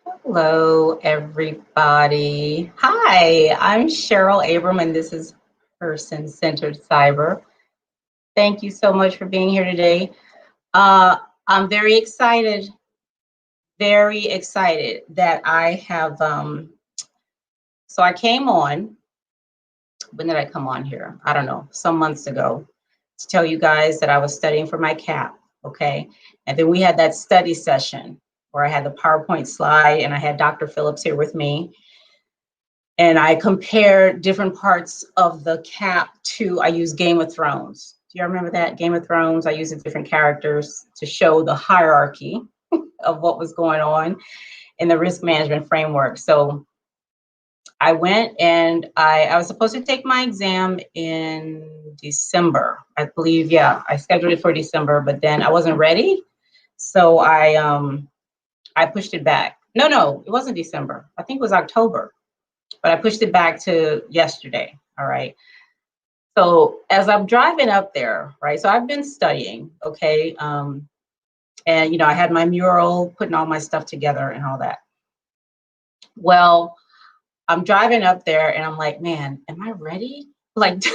Hello, everybody. Hi, I'm Cheryl Abram, and this is Person-Centered Cyber. Thank you so much for being here today. I'm very excited that I have, so I came on, when did I come on here? I don't know, some months ago, to tell you guys that I was studying for my CAP, okay? And then we had that study session where I had the PowerPoint slide and I had Dr. Phillips here with me. And I compared different parts of the CAP to, I used Game of Thrones. Do you remember that? Game of Thrones, I used the different characters to show the hierarchy of what was going on in the risk management framework. So I went and I was supposed to take my exam in December, I believe. Yeah, I scheduled it for December, but then I wasn't ready. So I pushed it back. No, it wasn't December. I think it was October. But I pushed it back to yesterday, all right? So as I'm driving up there, right, so I've been studying, okay? And, you know, I had my mural, putting all my stuff together and all that. Well, I'm driving up there and I'm like, man, am I ready? Like, do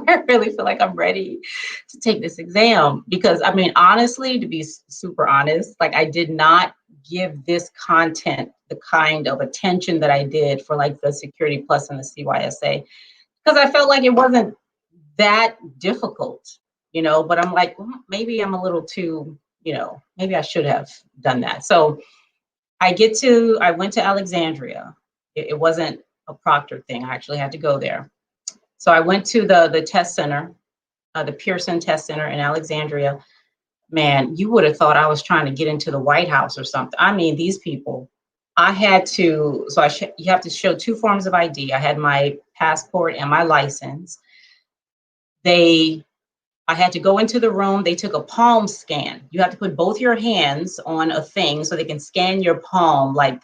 I really feel like I'm ready to take this exam? Because, I mean, honestly, to be super honest, like I did not give this content the kind of attention that I did for like the Security Plus and the CYSA, because I felt like it wasn't that difficult, you know, but I'm like, well, maybe I'm a little too, you know, maybe I should have done that. So I went to Alexandria. It wasn't a proctored thing. I actually had to go there. So I went to the test center, the Pearson Test Center in Alexandria. Man, you would have thought I was trying to get into the White House or something. I mean, these people, I had to, so you have to show two forms of ID. I had my passport and my license. I had to go into the room. They took a palm scan. You have to put both your hands on a thing so they can scan your palm like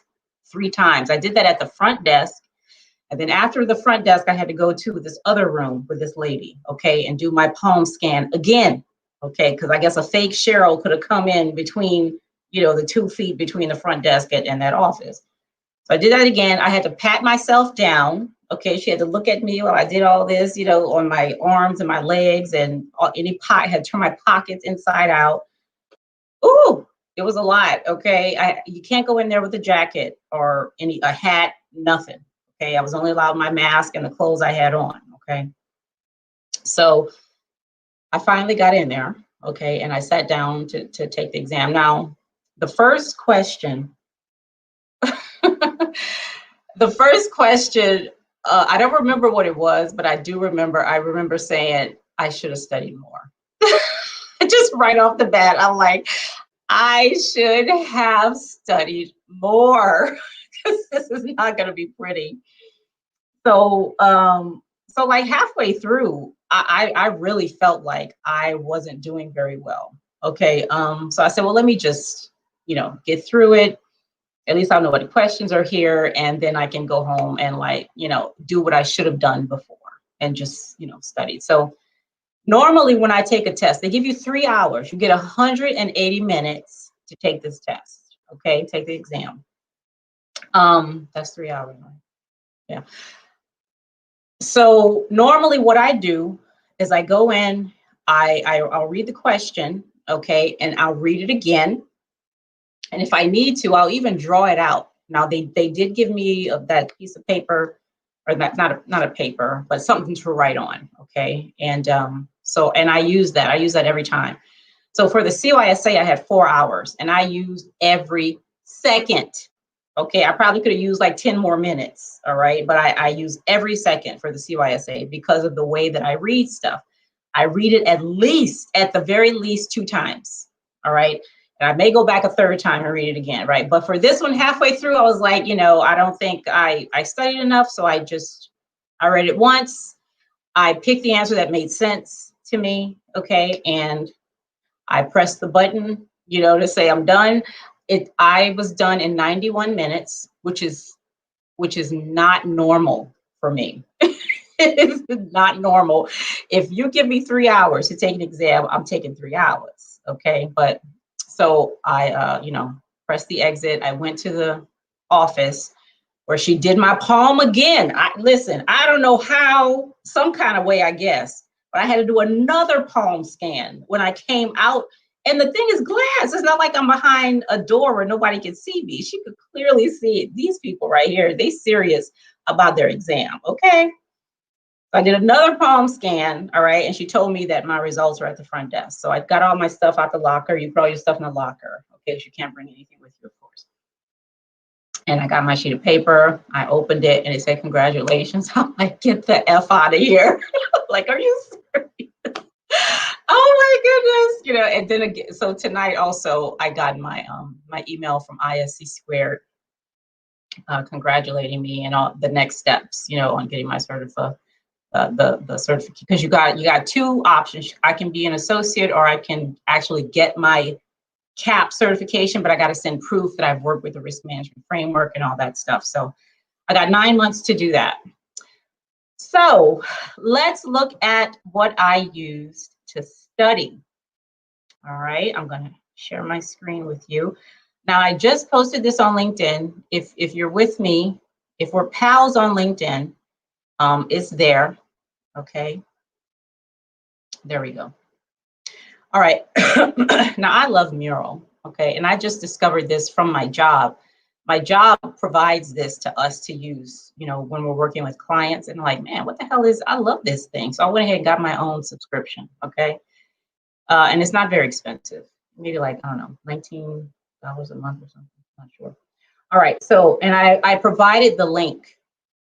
3 times. I did that at the front desk. And then after the front desk, I had to go to this other room with this lady, okay, and do my palm scan again, okay, because I guess a fake Cheryl could have come in between, you know, the 2 feet between the front desk and that office. So I did that again. I had to pat myself down. Okay, she had to look at me while I did all this, you know, on my arms and my legs, and I had turned my pockets inside out. Ooh, it was a lot. Okay, you can't go in there with a jacket or a hat, nothing. Okay, I was only allowed my mask and the clothes I had on. Okay, so I finally got in there. Okay, and I sat down to take the exam. Now, the first question. The first question, I don't remember what it was, but I remember saying I should have studied more. Just right off the bat, I'm like, I should have studied more because this is not going to be pretty. So, so like halfway through, I really felt like I wasn't doing very well. Okay, so I said, well, let me just, you know, get through it. At least I'll know what the questions are here, and then I can go home and, like, you know, do what I should have done before and just, you know, study. So normally when I take a test, they give you 3 hours. You get 180 minutes to take this test. Okay, take the exam. That's 3 hours, right? Yeah. So normally what I do is I go in, I'll read the question, okay, and I'll read it again. And if I need to, I'll even draw it out. Now they did give me that piece of paper, or not a paper, but something to write on. Okay, and and I use that. I use that every time. So for the CYSA, I had 4 hours, and I used every second. Okay, I probably could have used like 10 more minutes. All right, but I use every second for the CYSA because of the way that I read stuff. I read it at the very least 2 times. All right. And I may go back a 3rd time and read it again, right? But for this one, halfway through, I was like, you know, I don't think I studied enough. So I read it once. I picked the answer that made sense to me, okay? And I pressed the button, you know, to say I'm done. I was done in 91 minutes, which is not normal for me. It's not normal. If you give me 3 hours to take an exam, I'm taking 3 hours, okay? But so I, you know, pressed the exit. I went to the office where she did my palm again. Listen, I don't know how, some kind of way, I guess, but I had to do another palm scan when I came out. And the thing is glass. It's not like I'm behind a door where nobody can see me. She could clearly see it. These people right here, they serious about their exam, okay? So I did another palm scan, all right? And she told me that my results are at the front desk. So I got all my stuff out the locker. You put all your stuff in the locker, okay? You can't bring anything with you, of course. And I got my sheet of paper. I opened it and it said, congratulations. I'm like, get the F out of here. Like, are you serious? Oh my goodness, and then again, so tonight also I got my my email from ISC2 congratulating me and all the next steps, on getting my certificate, the certificate, because you got two options. I can be an associate or I can actually get my CAP certification, but I got to send proof that I've worked with the risk management framework and all that stuff. So I got 9 months to do that. So let's look at what I used to study. All right, I'm going to share my screen with you. Now, I just posted this on LinkedIn. If you're with me, if we're pals on LinkedIn, it's there. Okay, there we go. All right, now I love Mural. Okay, and I just discovered this from my job. My job provides this to us to use, when we're working with clients, and like, man, what the hell I love this thing. So I went ahead and got my own subscription, okay? And it's not very expensive, maybe like, I don't know, $19 a month or something, I'm not sure. All right, so, and I provided the link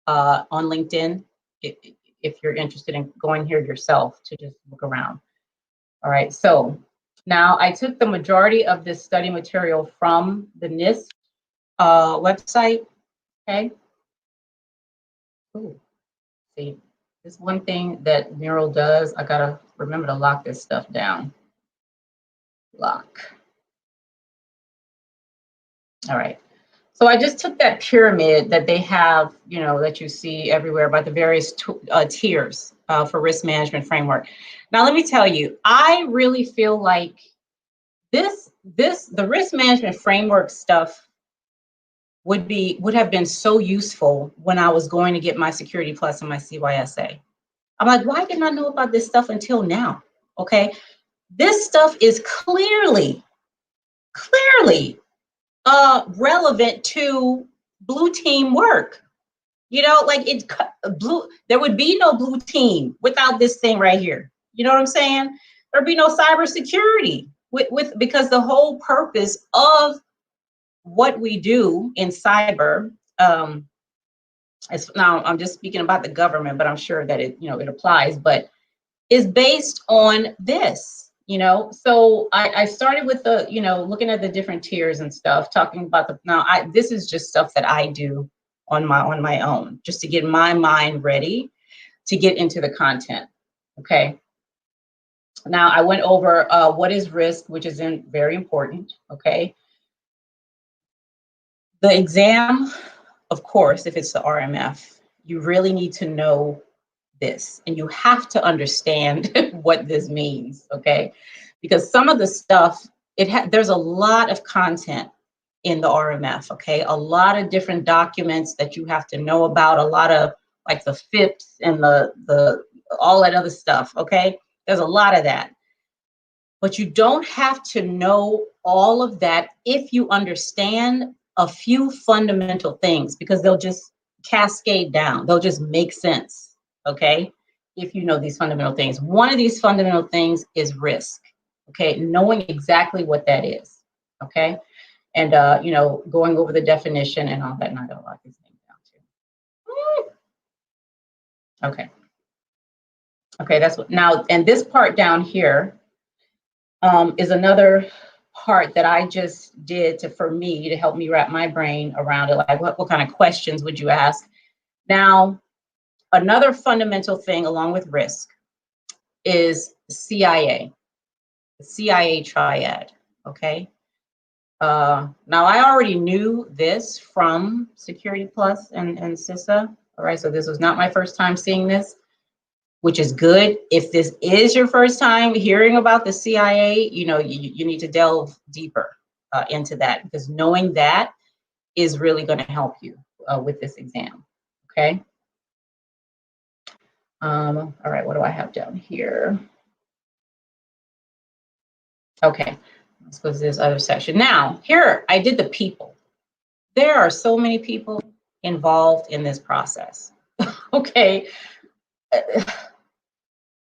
on LinkedIn if you're interested in going here yourself to just look around. All right, so now I took the majority of this study material from the NIST website, okay? Ooh, see, this one thing that Mural does, I gotta remember to lock this stuff down. Lock. All right, so I just took that pyramid that they have, that you see everywhere about the various tiers for risk management framework. Now, let me tell you, I really feel like the risk management framework stuff would have been so useful when I was going to get my Security Plus and my CYSA. I'm like, why didn't I know about this stuff until now? Okay, this stuff is clearly relevant to blue team work. Like there would be no blue team without this thing right here. You know what I'm saying? There'd be no cybersecurity because the whole purpose of what we do in cyber, now I'm just speaking about the government, but I'm sure that it applies, but is based on this, So I started with the, looking at the different tiers and stuff, talking about this is just stuff that I do on my own, just to get my mind ready to get into the content. Okay. Now I went over what is risk, which is very important. Okay. The exam, of course, if it's the RMF, you really need to know this, and you have to understand what this means, okay? Because some of the stuff, there's a lot of content in the RMF, okay? A lot of different documents that you have to know about, a lot of like the FIPS and the all that other stuff, okay? There's a lot of that. But you don't have to know all of that if you understand a few fundamental things, because they'll just cascade down. They'll just make sense, okay? If you know these fundamental things. One of these fundamental things is risk, okay? Knowing exactly what that is, okay? And, going over the definition and all that, and I gotta lock these things down too. Okay. Okay, that's what, now, and this part down here is another part that I just did for me to help me wrap my brain around it. Like, what kind of questions would you ask? Now, another fundamental thing along with risk is CIA, the CIA triad, okay? Now, I already knew this from Security Plus and CISA, all right? So this was not my first time seeing this, which is good. If this is your first time hearing about the CIA, you need to delve deeper into that, because knowing that is really going to help you with this exam. Okay. All right, what do I have down here? Okay, let's go to this other section. Now, here I did the people. There are so many people involved in this process. Okay.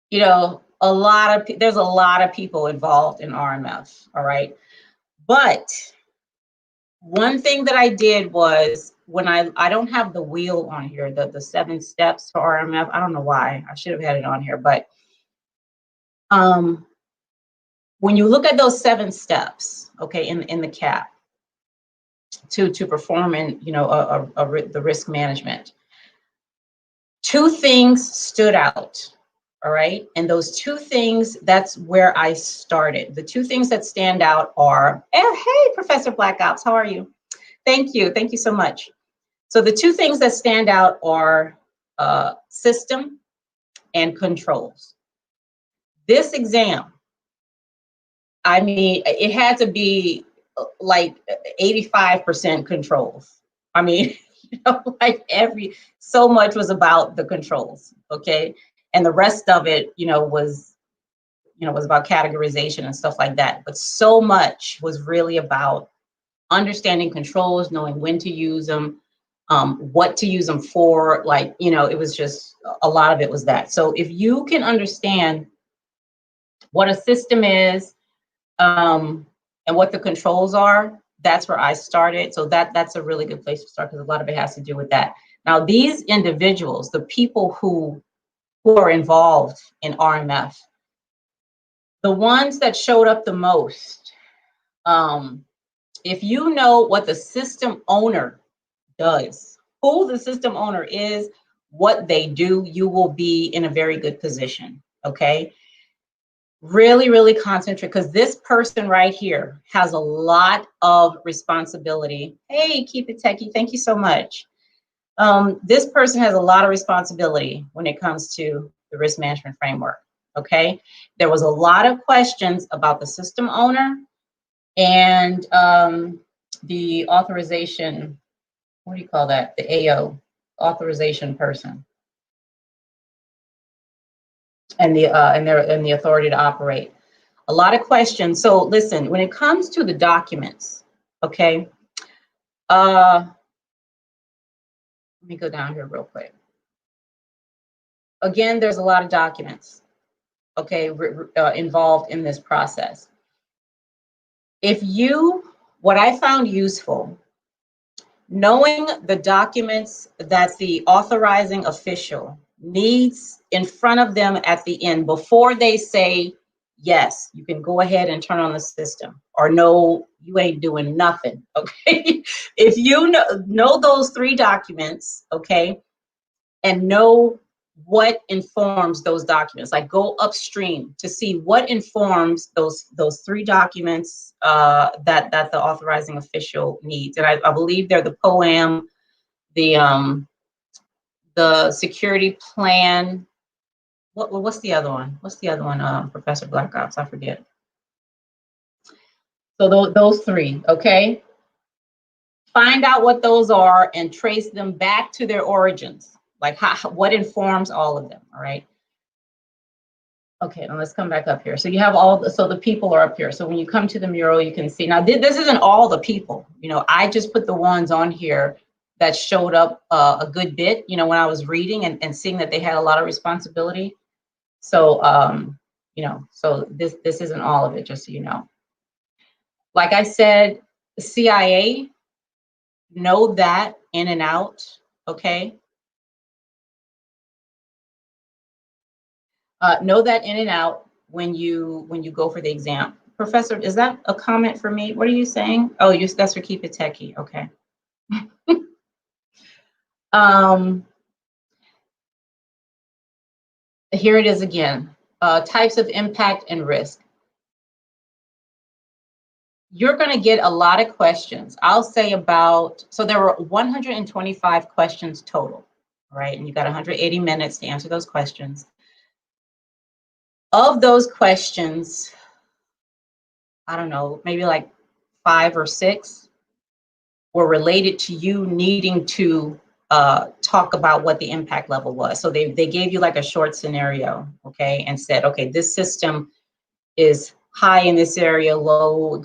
You know, there's a lot of people involved in RMF, all right? But one thing that I did was, when I don't have the wheel on here, the 7 steps for RMF. I don't know why. I should have had it on here, but when you look at those 7 steps, okay, in the CAP to perform in, you know, the risk management, 2 things stood out. All right, and those 2 things, that's where I started. The 2 things that stand out are, hey, Professor Black Ops, how are you? Thank you so much. So the 2 things that stand out are system and controls. This exam, I mean, it had to be like 85% controls. I mean, you know, like so much was about the controls, okay? And the rest of it, you know, was about categorization and stuff like that. But so much was really about understanding controls, knowing when to use them, what to use them for. Like, you know, it was just, a lot of it was that. So if you can understand what a system is, and what the controls are, that's where I started. So that's a really good place to start, because a lot of it has to do with that. Now, these individuals, the people who are involved in RMF, the ones that showed up the most, if you know what the system owner does, who the system owner is, what they do, you will be in a very good position, okay? Really, really concentrate, because this person right here has a lot of responsibility. Hey, keep it techie, thank you so much. This person has a lot of responsibility when it comes to the risk management framework, okay? There was a lot of questions about the system owner and the authorization, what do you call that? The AO, authorization person, and the authority to operate. A lot of questions. So listen, when it comes to the documents, okay, let me go down here real quick. Again, there's a lot of documents, okay, involved in this process. What I found useful, knowing the documents that the authorizing official needs in front of them at the end before they say, yes, you can go ahead and turn on the system, or no, you ain't doing nothing, okay? If you know those 3 documents, okay, and know what informs those documents, like go upstream to see what informs those 3 documents that the authorizing official needs. And I believe they're the POA&m, the security plan. What's the other one? What's the other one, Professor Black Ops? I forget. So those 3, okay? Find out what those are and trace them back to their origins. Like what informs all of them, all right? Okay, now let's come back up here. So you have so the people are up here. So when you come to the mural, you can see, now this isn't all the people, you know, I just put the ones on here that showed up a good bit, you know, when I was reading and seeing that they had a lot of responsibility. So, you know, so this isn't all of it, just so you know. Like I said, the CIA, know that in and out, okay? Know that in and out when you go for the exam. Professor, is that a comment for me? What are you saying? Oh, that's for keep it techie, okay. Here it is again, types of impact and risk. You're gonna get a lot of questions. I'll say so there were 125 questions total, right? And you got 180 minutes to answer those questions. Of those questions, I don't know, maybe like 5 or 6 were related to you needing to talk about what the impact level was. So they gave you like a short scenario, okay, and said, okay, this system is high in this area, low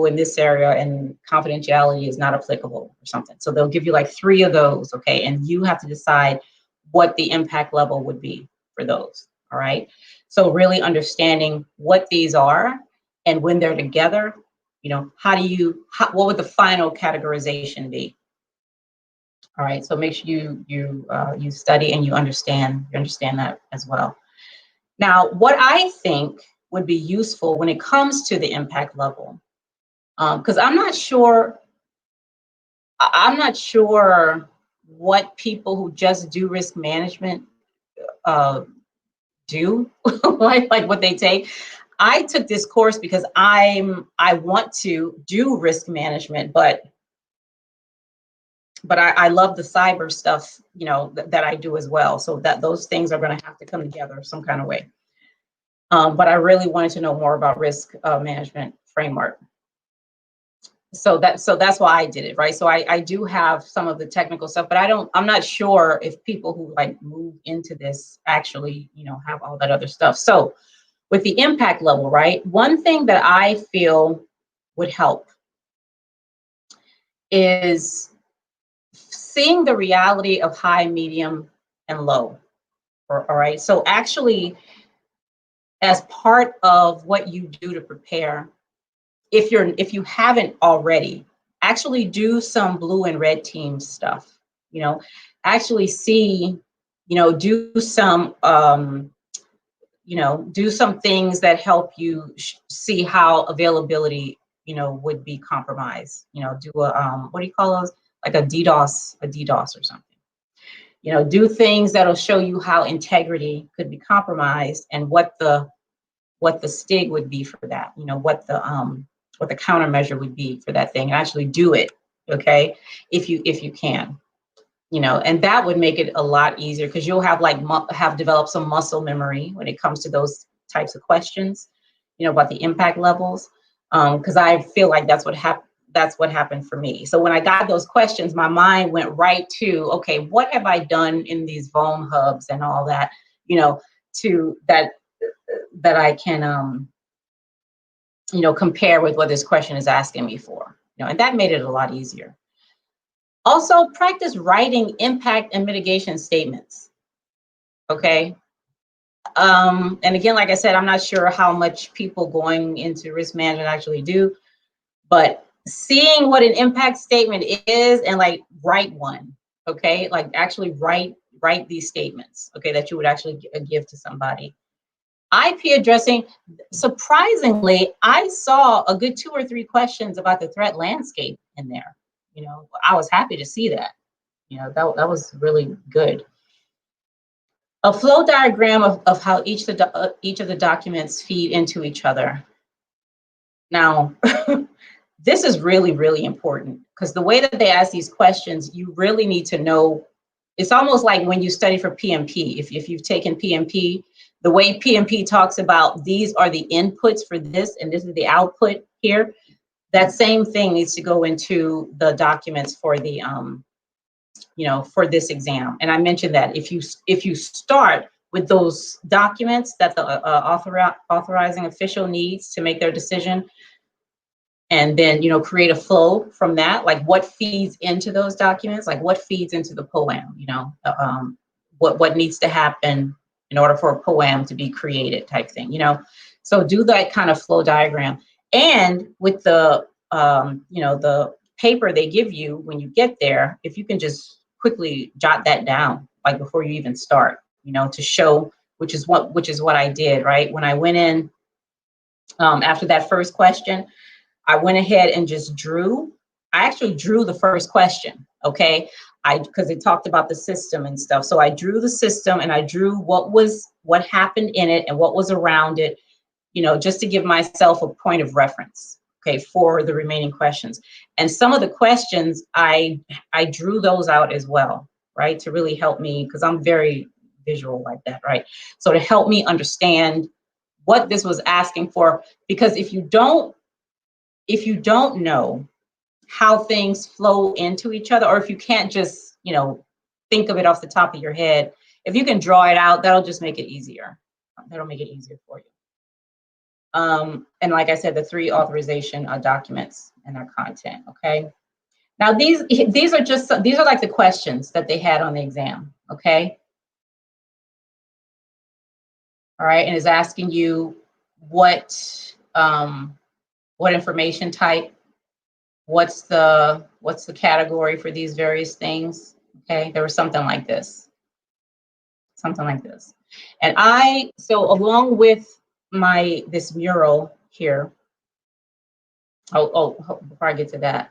in this area, and confidentiality is not applicable or something. So they'll give you like 3 of those, okay, and you have to decide what the impact level would be for those, all right? So really understanding what these are and when they're together, you know, what would the final categorization be? All right, so make sure you study and you understand that as well. Now, what I think would be useful when it comes to the impact level, because I'm not sure what people who just do risk management do, like what they take. I took this course because I want to do risk management, but I love the cyber stuff, you know, that I do as well. So that those things are going to have to come together some kind of way. But I really wanted to know more about risk management framework. So that's why I did it, right? So I do have some of the technical stuff, but I'm not sure if people who like move into this actually, you know, have all that other stuff. So with the impact level, right? One thing that I feel would help is seeing the reality of high, medium, and low. All right. So actually, as part of what you do to prepare, if you haven't already, actually do some blue and red team stuff. You know, actually see, you know, do some things that help you see how availability, you know, would be compromised. You know, do a what do you call those? Like a DDoS or something. You know, do things that'll show you how integrity could be compromised and what the STIG would be for that. You know, what the countermeasure would be for that thing, and actually do it. Okay, if you can. You know, and that would make it a lot easier because you'll have developed some muscle memory when it comes to those types of questions, you know, about the impact levels. Because I feel like that's what happened for me. So when I got those questions, my mind went right to, okay, what have I done in these vuln hubs and all that, you know, to that I can, you know, compare with what this question is asking me for, you know, and that made it a lot easier. Also, practice writing impact and mitigation statements, okay? And again, like I said, I'm not sure how much people going into risk management actually do, but seeing what an impact statement is and like write one, okay? Like actually write these statements, okay, that you would actually give to somebody. IP addressing, surprisingly, I saw a good 2 or 3 questions about the threat landscape in there. You know, I was happy to see that. You know, that was really good. A flow diagram of how each of the documents feed into each other. Now, this is really, really important because the way that they ask these questions, you really need to know. It's almost like when you study for PMP. If you've taken PMP, the way PMP talks about these are the inputs for this and this is the output here, that same thing needs to go into the documents for the you know, for this exam. And I mentioned that if you start with those documents that the authorizing official needs to make their decision, and then, you know, create a flow from that, like what feeds into those documents, like what feeds into the POA&m, you know, what needs to happen in order for a POA&m to be created type thing, you know. So do that kind of flow diagram. And with the, you know, the paper they give you when you get there, if you can just quickly jot that down, like before you even start, you know, to show, which is what I did, right? When I went in after that first question, I went ahead and just drew. I actually drew the first question, okay? Because it talked about the system and stuff. So I drew the system and I drew what happened in it and what was around it, you know, just to give myself a point of reference, okay, for the remaining questions. And some of the questions, I drew those out as well, right? To really help me, because I'm very visual like that, right? So to help me understand what this was asking for, because if you don't know how things flow into each other, or if you can't just, think of it off the top of your head, if you can draw it out, that'll just make it easier. That'll make it easier for you. And like I said, the 3 authorization documents and their content, okay? Now these are like the questions that they had on the exam, okay? All right, and it's asking you what information type, what's the category for these various things, okay? There was something like this. And so along with this mural here, before I get to that,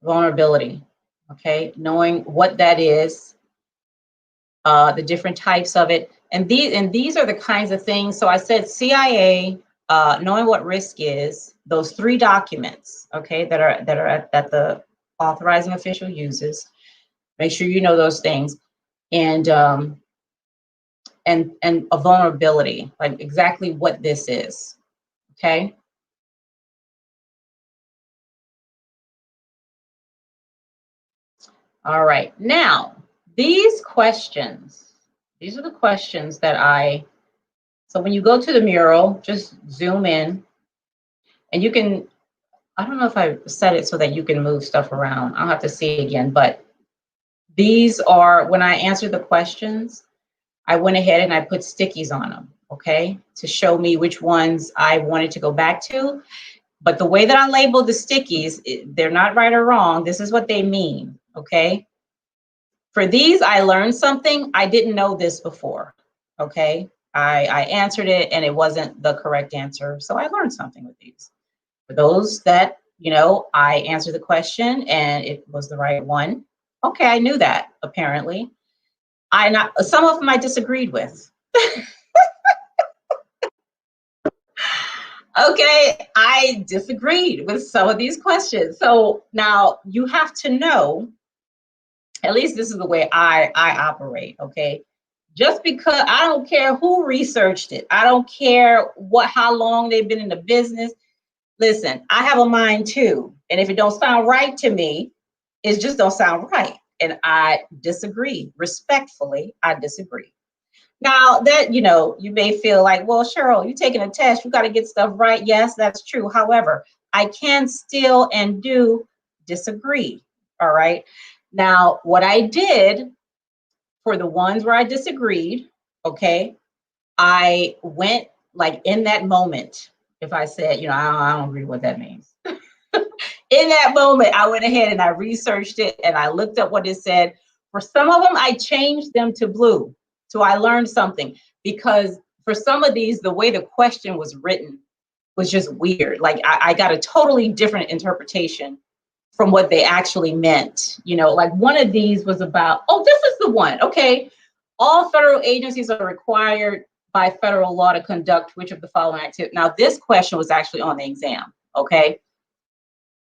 vulnerability, okay? Knowing what that is, the different types of it, and these are the kinds of things. So I said CIA, knowing what risk is, those 3 documents, okay, that the authorizing official uses. Make sure you know those things, and a vulnerability, like exactly what this is, okay? All right, now these questions, these are the questions that so when you go to the mural, just zoom in, and you can, I don't know if I set it so that you can move stuff around. I'll have to see it again, but these are, when I answered the questions, I went ahead and I put stickies on them, okay, to show me which ones I wanted to go back to. But the way that I labeled the stickies, they're not right or wrong. This is what they mean, okay? For these, I learned something. I didn't know this before, okay? I answered it and it wasn't the correct answer. So I learned something with these. For those that, I answered the question and it was the right one. Okay, I knew that, apparently. Some of them I disagreed with. Okay, I disagreed with some of these questions. So now you have to know, at least this is the way I operate, okay? Just because, I don't care who researched it. I don't care how long they've been in the business. Listen, I have a mind too. And if it don't sound right to me, it just don't sound right. And I disagree. Respectfully, I disagree. Now that, you may feel like, well, Cheryl, you're taking a test, you got to get stuff right. Yes, that's true. However, I can still and do disagree. All right. Now, what I did for the ones where I disagreed, okay, I went like in that moment. If I said, I don't agree what that means. In that moment, I went ahead and I researched it and I looked up what it said. For some of them, I changed them to blue. So I learned something, because for some of these, the way the question was written was just weird. Like I got a totally different interpretation from what they actually meant. Like one of these was about, this is the one. Okay. All federal agencies are required by federal law to conduct which of the following activities. Now, this question was actually on the exam. Okay.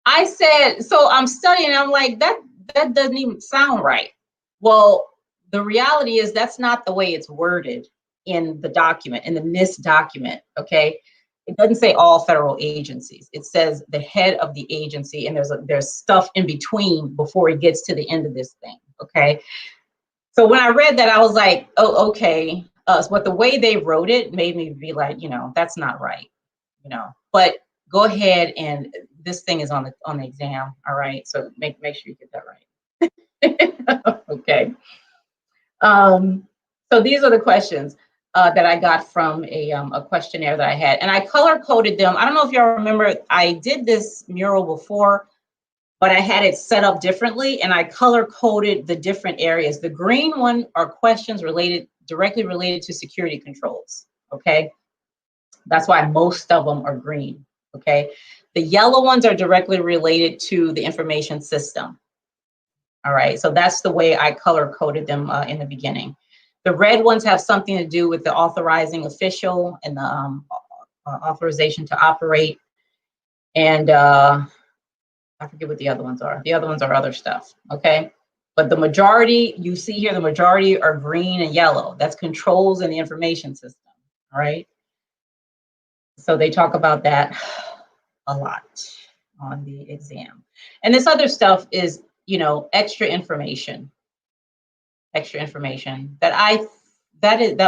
I said, so I'm studying, I'm like, that doesn't even sound right. Well, the reality is that's not the way it's worded in the document, in the NIST document, okay? It doesn't say all federal agencies. It says the head of the agency, and there's stuff in between before it gets to the end of this thing, okay? So when I read that, I was like, oh, okay. But the way they wrote it made me be like, that's not right, But go ahead, and this thing is on the exam, all right? So make sure you get that right. Okay. So these are the questions that I got from a questionnaire that I had, and I color coded them. I don't know if y'all remember, I did this mural before, but I had it set up differently, and I color coded the different areas. The green one are questions directly related to security controls, okay? That's why most of them are green, okay? The yellow ones are directly related to the information system. All right, so that's the way I color coded them in the beginning. The red ones have something to do with the authorizing official and the authorization to operate. And I forget what the other ones are. The other ones are other stuff, okay? But the majority, you see here, the majority are green and yellow. That's controls in the information system, all right? So they talk about that a lot. on the exam. And this other stuff is, you know, extra information that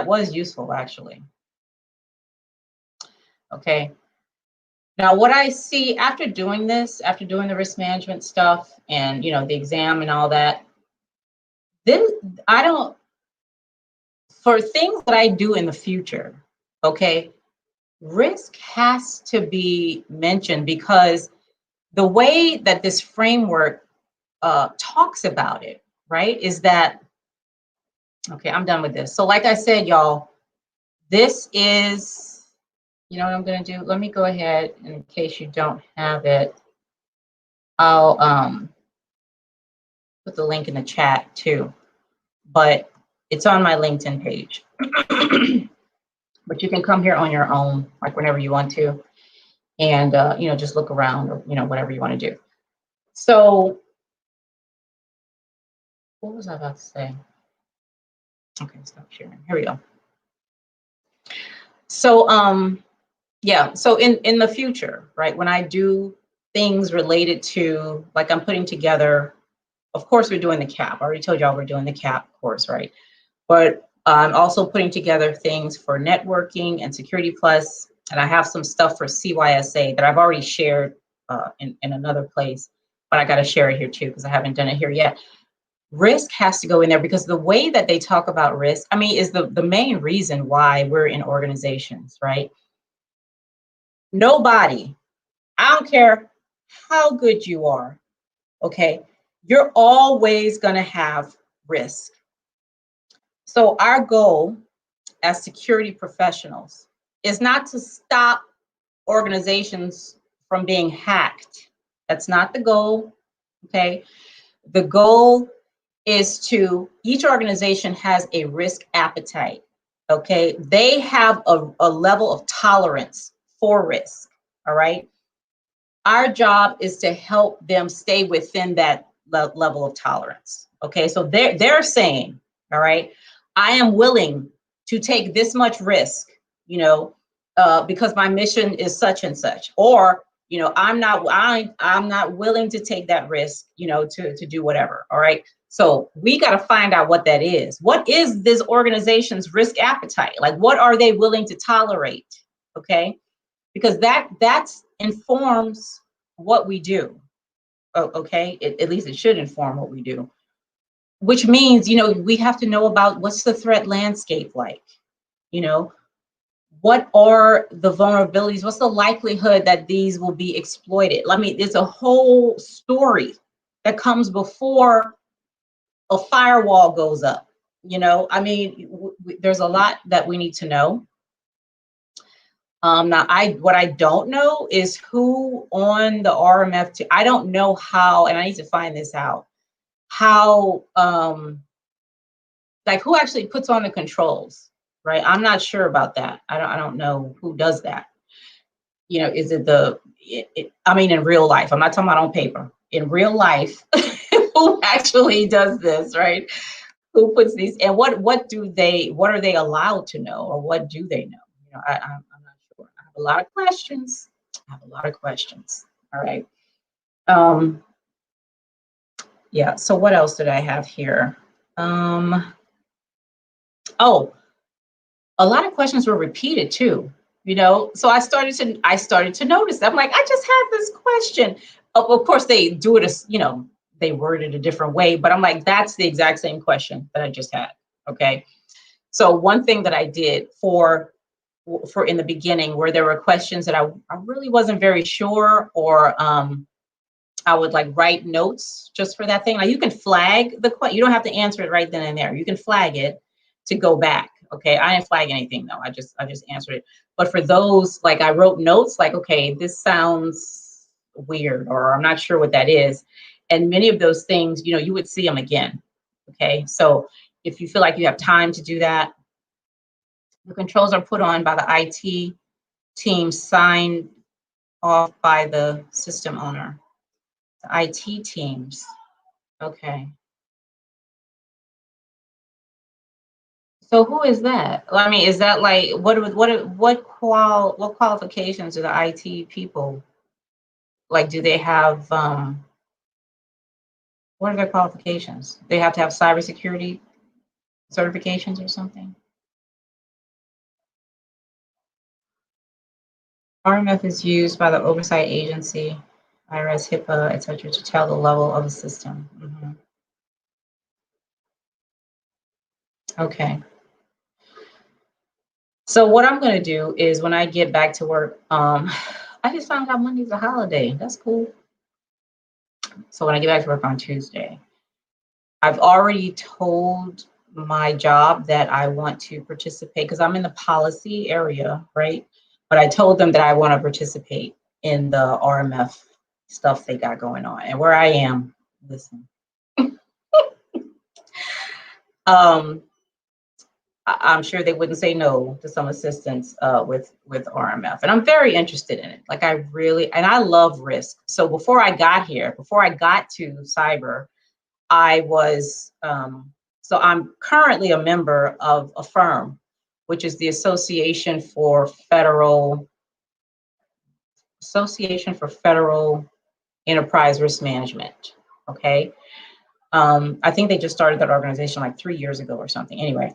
was useful actually. Okay. Now, what I see after doing this, after doing the risk management stuff and, you know, the exam and all that, then for things that I do in the future, okay, risk has to be mentioned because the way that this framework talks about it, right, is that, okay, I'm done with this. So like I said, y'all, this is, you know what I'm going to do? Let me go ahead, in case you don't have it, I'll put the link in the chat too, but it's on my LinkedIn page. But you can come here on your own, like whenever you want to, and you know, just look around or, you know, whatever you want to do. So what was I about to say? Okay, stop sharing. Here we go. So yeah, so in the future, right, when I do things related to, like I'm putting together, of course we're doing the CAP. I already told y'all we're doing the CAP course, right? But I'm also putting together things for networking and Security Plus, and I have some stuff for CYSA that I've already shared in another place, but I got to share it here too because I haven't done it here yet. Risk has to go in there because the way that they talk about risk, I mean, is the main reason why we're in organizations, right? Nobody, I don't care how good you are, okay, you're always going to have risk. So our goal as security professionals is not to stop organizations from being hacked. That's not the goal, okay? The goal is to, each organization has a risk appetite, okay? They have a level of tolerance for risk, all right? Our job is to help them stay within that level of tolerance, okay? So they're saying, all right, I am willing to take this much risk, you know, because my mission is such and such, or, you know, I'm not willing to take that risk, you know, to do whatever, all right? So we got to find out what that is. What is this organization's risk appetite? Like, what are they willing to tolerate, okay? Because that informs what we do, okay? At least it should inform what we do. Which means, you know, we have to know about what's the threat landscape like, you know, what are the vulnerabilities, what's the likelihood that these will be exploited? I mean, it's a whole story that comes before a firewall goes up, you know? I mean, there's a lot that we need to know. Now, what I don't know is who on the RMF, I don't know how, and I need to find this out, how, like who actually puts on the controls, right? I'm not sure about that. I don't know who does that. You know, is it I mean, in real life, I'm not talking about on paper. In real life, who actually does this, right? Who puts these, and what are they allowed to know, or what do they know? You know, I'm not sure. I have a lot of questions. All right. Yeah, so what else did I have here? Oh, a lot of questions were repeated too, you know? So I started to notice, I'm like, I just had this question. Of course they do it as, you know, they word it a different way, but I'm like, that's the exact same question that I just had, okay? So one thing that I did for in the beginning, where there were questions that I really wasn't very sure, or I would like write notes just for that thing. Like you can flag the question. You don't have to answer it right then and there. You can flag it to go back. Okay, I didn't flag anything though. I just answered it. But for those, like I wrote notes like, okay, this sounds weird, or I'm not sure what that is. And many of those things, you know, you would see them again. Okay, so if you feel like you have time to do that, the controls are put on by the IT team, signed off by the system owner. The IT teams. Okay. So who is that? I mean, is that like what qualifications do the IT people Like, do they have, what are their qualifications? They have to have cybersecurity certifications or something? RMF is used by the oversight agency, IRS, HIPAA, etc., to tell the level of the system. Okay. So what I'm going to do is when I get back to work, I just found out Monday's a holiday. That's cool. So when I get back to work on Tuesday, I've already told my job that I want to participate because I'm in the policy area, right? But I told them that I want to participate in the RMF stuff they got going on. And where I am, listen. I'm sure they wouldn't say no to some assistance with RMF. And I'm very interested in it. Like I love risk. So before I got here, before I got to cyber, I was, so I'm currently a member of a firm, which is the Association for Federal Enterprise Risk Management, okay? I think they just started that organization like 3 years ago or something, anyway.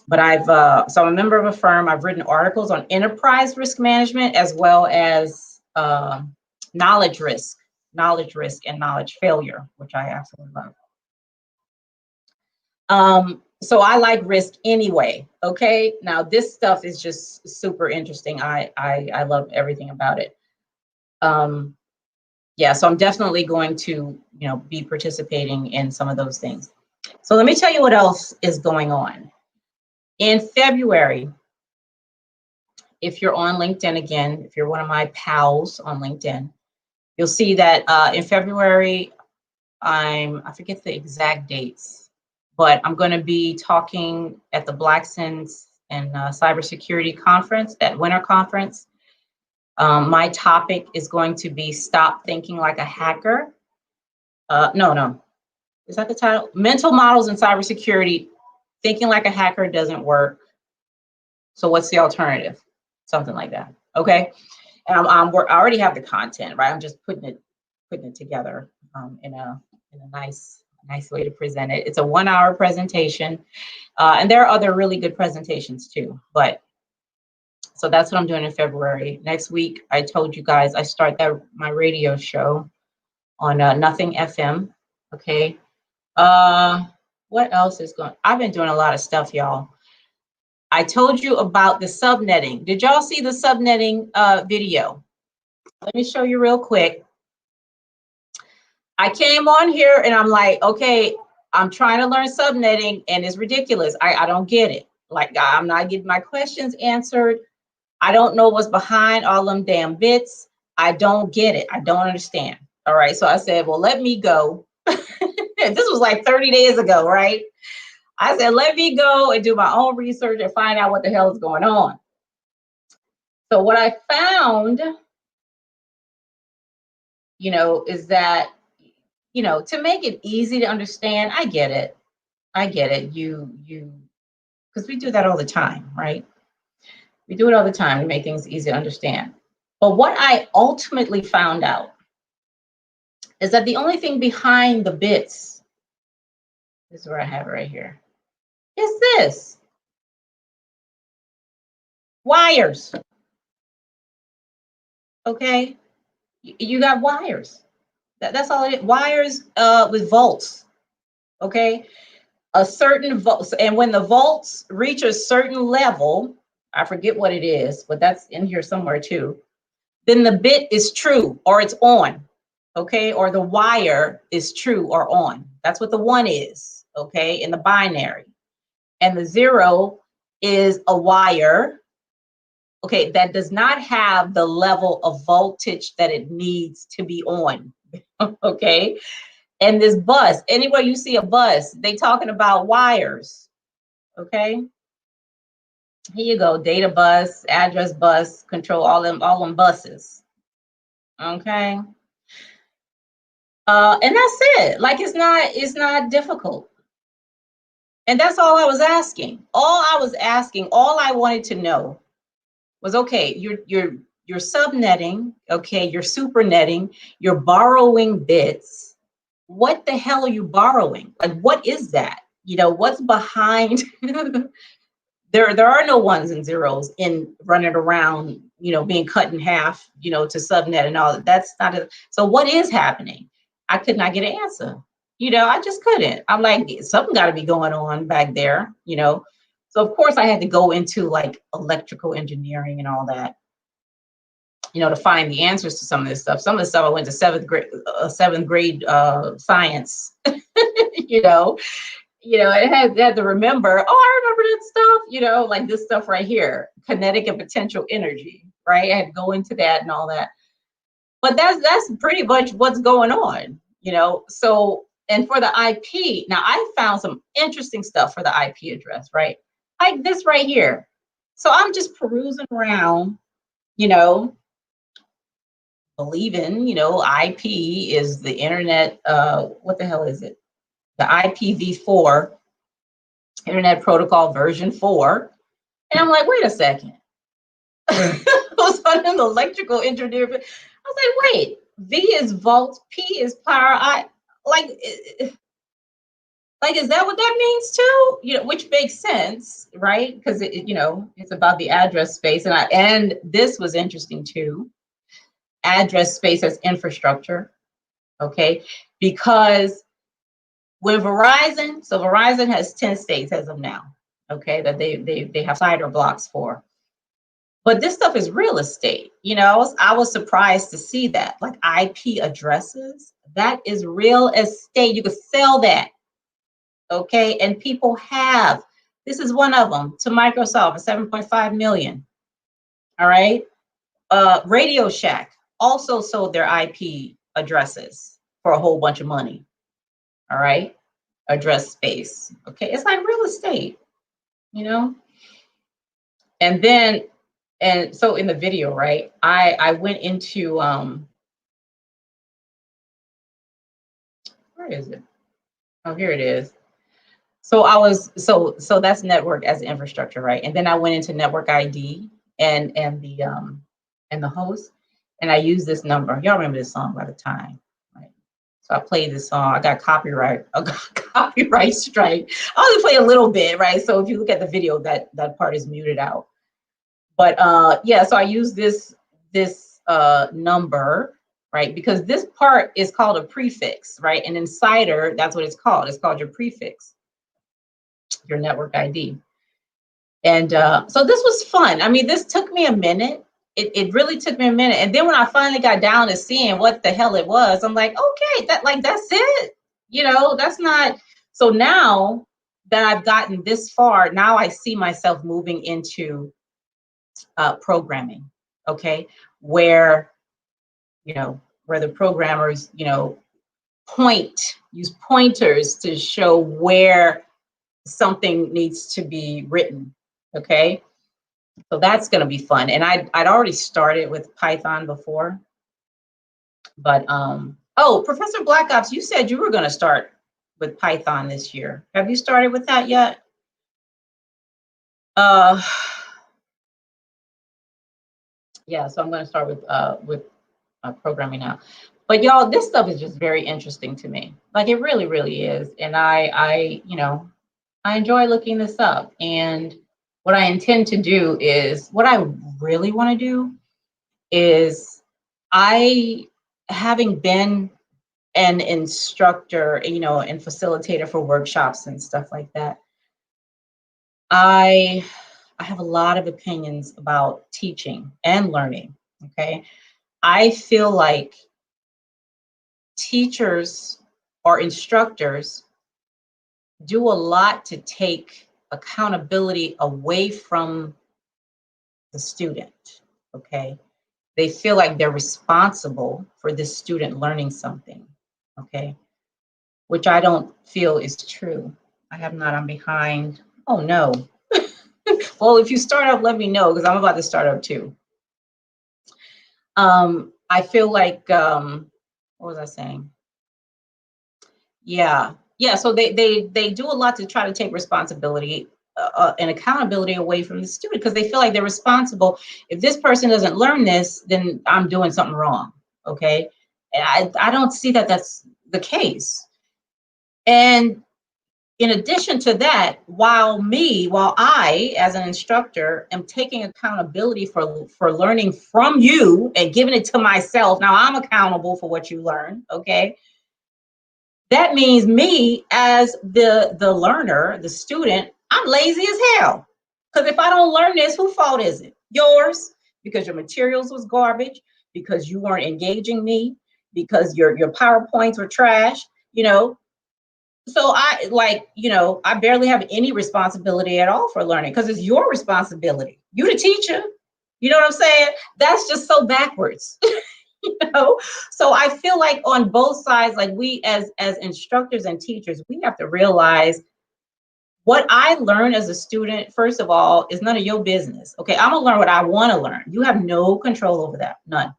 But so I'm a member of a firm. I've written articles on enterprise risk management as well as knowledge risk and knowledge failure, which I absolutely love. So I like risk anyway, okay? Now this stuff is just super interesting. I love everything about it. Yeah, so I'm definitely going to, be participating in some of those things. So let me tell you what else is going on. In February, if you're on LinkedIn again, if you're one of my pals on LinkedIn, you'll see that in February, I forget the exact dates, but I'm going to be talking at the Blacksons and Cybersecurity Conference, that winter conference. My topic is going to be Stop Thinking Like a Hacker. No. Is that the title? Mental Models in Cybersecurity. Thinking like a hacker doesn't work. So what's the alternative? Something like that. Okay. And I already have the content, right? I'm just putting it together in a nice way to present it. It's a 1-hour presentation. And there are other really good presentations too. But so that's what I'm doing in February. Next week, I told you guys I start my radio show on Nothing FM. Okay. What else is going? I've been doing a lot of stuff, y'all. I told you about the subnetting. Did y'all see the subnetting video? Let me show you real quick. I came on here and I'm like, okay, I'm trying to learn subnetting and it's ridiculous. I don't get it. Like, I'm not getting my questions answered. I don't know what's behind all them damn bits. I don't get it. I don't understand. All right. So I said, well, let me go. This was like 30 days ago, right? I said, let me go and do my own research and find out what the hell is going on. So what I found, is that, to make it easy to understand, I get it. Because we do that all the time, right? We do it all the time to make things easy to understand. But what I ultimately found out is that the only thing behind the bits, this is where I have it right here, is this. Wires. Okay? You got wires. That's all it is. Wires with volts. Okay? A certain volt. And when the volts reach a certain level, I forget what it is, but that's in here somewhere too, then the bit is true or it's on. Okay? Or the wire is true or on. That's what the 1 is. Okay? In the binary. And the 0 is a wire, okay, that does not have the level of voltage that it needs to be on, okay? And this bus, anywhere you see a bus, they talking about wires, okay? Here you go, data bus, address bus, control, all them buses, okay? And that's it. Like, it's not difficult. And that's all I was asking. All I wanted to know was, okay, you're you're subnetting, okay, you're supernetting, you're borrowing bits. What the hell are you borrowing? Like, what is that? You know, what's behind? There are no ones and zeros in running around, you know, being cut in half, you know, to subnet and all that. That's not a, so what is happening? I could not get an answer. You know, I just couldn't. I'm like, something got to be going on back there, you know. So of course I had to go into like electrical engineering and all that, you know, to find the answers to some of this stuff. Some of the stuff I went to seventh grade science, you know. You know, it had to remember, oh, I remember that stuff, you know, like this stuff right here, kinetic and potential energy, right? I had to go into that and all that. But that's pretty much what's going on, you know. So, and for the IP, now I found some interesting stuff for the IP address, right? Like this right here. So I'm just perusing around, you know, believing, you know, IP is the internet, what the hell is it? The IPv4 Internet Protocol version 4. And I'm like, wait a second. I was on an electrical engineer. I was like, wait, V is volt, P is power. Like, is that what that means too? You know, which makes sense, right? Because you know, it's about the address space. And this was interesting too. Address space as infrastructure. Okay. Because with Verizon, so Verizon has 10 states as of now, okay, that they have cider blocks for. But this stuff is real estate. You know, I was surprised to see that, like IP addresses, that is real estate. You could sell that, okay? And people have. This is one of them to Microsoft for 7.5 million. All right. Radio Shack also sold their IP addresses for a whole bunch of money. All right. Address space. Okay. It's like real estate, you know? And then, and so in the video, right, I went into, where is it? Oh, here it is. So I was, so that's network as infrastructure, right? And then I went into network ID and the host, and I used this number. Y'all remember this song by the time, right? So I played this song. I got copyright strike. I only play a little bit, right? So if you look at the video, that part is muted out. But yeah, so I use this number, right? Because this part is called a prefix, right? And in CIDR, that's what it's called. It's called your prefix, your network ID. And so this was fun. I mean, this took me a minute. It really took me a minute. And then when I finally got down to seeing what the hell it was, I'm like, okay, that's it. You know, that's not. So now that I've gotten this far, now I see myself moving into programming, okay, where, you know, where the programmers, you know, use pointers to show where something needs to be written, okay? So that's going to be fun. And I'd already started with Python before, but oh, Professor Black Ops, you said you were going to start with Python this year. Have you started with that yet? Yeah, so I'm going to start with programming now. But y'all, this stuff is just very interesting to me. Like it really, really is. And I, you know, I enjoy looking this up. And what I intend to do is, what I really want to do is, having been an instructor, you know, and facilitator for workshops and stuff like that, I have a lot of opinions about teaching and learning, okay? I feel like teachers or instructors do a lot to take accountability away from the student, okay? They feel like they're responsible for this student learning something, okay? Which I don't feel is true. I have not, I'm behind. Oh no. Well, if you start up, let me know, because I'm about to start up too. I feel like, what was I saying? Yeah, so they do a lot to try to take responsibility an accountability away from the student, because they feel like they're responsible. If this person doesn't learn this, then I'm doing something wrong. Okay. And I don't see that that's the case. And in addition to that, while I, as an instructor, am taking accountability for learning from you and giving it to myself, now I'm accountable for what you learn, okay? That means me, as the learner, the student, I'm lazy as hell. Because if I don't learn this, whose fault is it? Yours, because your materials was garbage, because you weren't engaging me, because your PowerPoints were trash, you know? So I barely have any responsibility at all for learning, because it's your responsibility. You the teacher, you know what I'm saying? That's just so backwards, you know? So I feel like on both sides, like we as instructors and teachers, we have to realize what I learn as a student, first of all, is none of your business. Okay, I'm gonna learn what I want to learn. You have no control over that, none.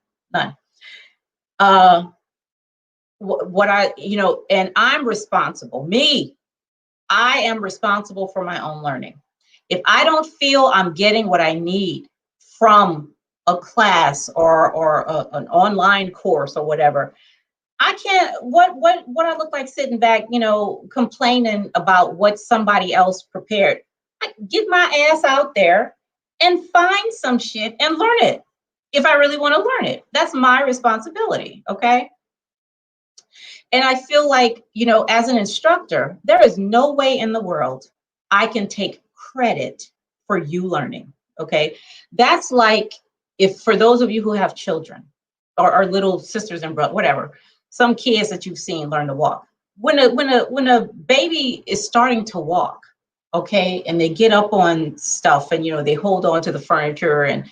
And I'm responsible. I am responsible for my own learning. If I don't feel I'm getting what I need from a class or an online course or whatever, I can't. What I look like sitting back, complaining about what somebody else prepared. I get my ass out there and find some shit and learn it if I really want to learn it. That's my responsibility. Okay. And I feel like, as an instructor, there is no way in the world I can take credit for you learning, okay? That's like, if for those of you who have children or little sisters and brothers, whatever, some kids that you've seen learn to walk. When a baby is starting to walk, okay, and they get up on stuff and, they hold on to the furniture and,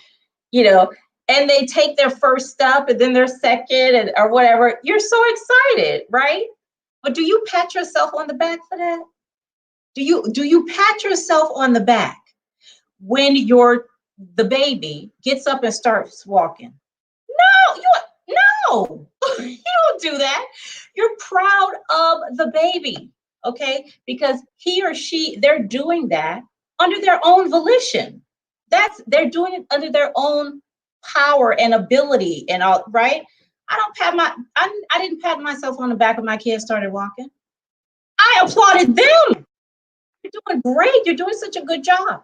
and they take their first step and then their second or whatever, you're so excited, right? But do you pat yourself on the back for that? Do you pat yourself on the back when the baby gets up and starts walking? No, you don't do that. You're proud of the baby, okay? Because he or she, they're doing that under their own volition. They're doing it under their own power and ability and all, right? I didn't pat myself on the back when my kids started walking. I applauded them. You're doing great. You're doing such a good job.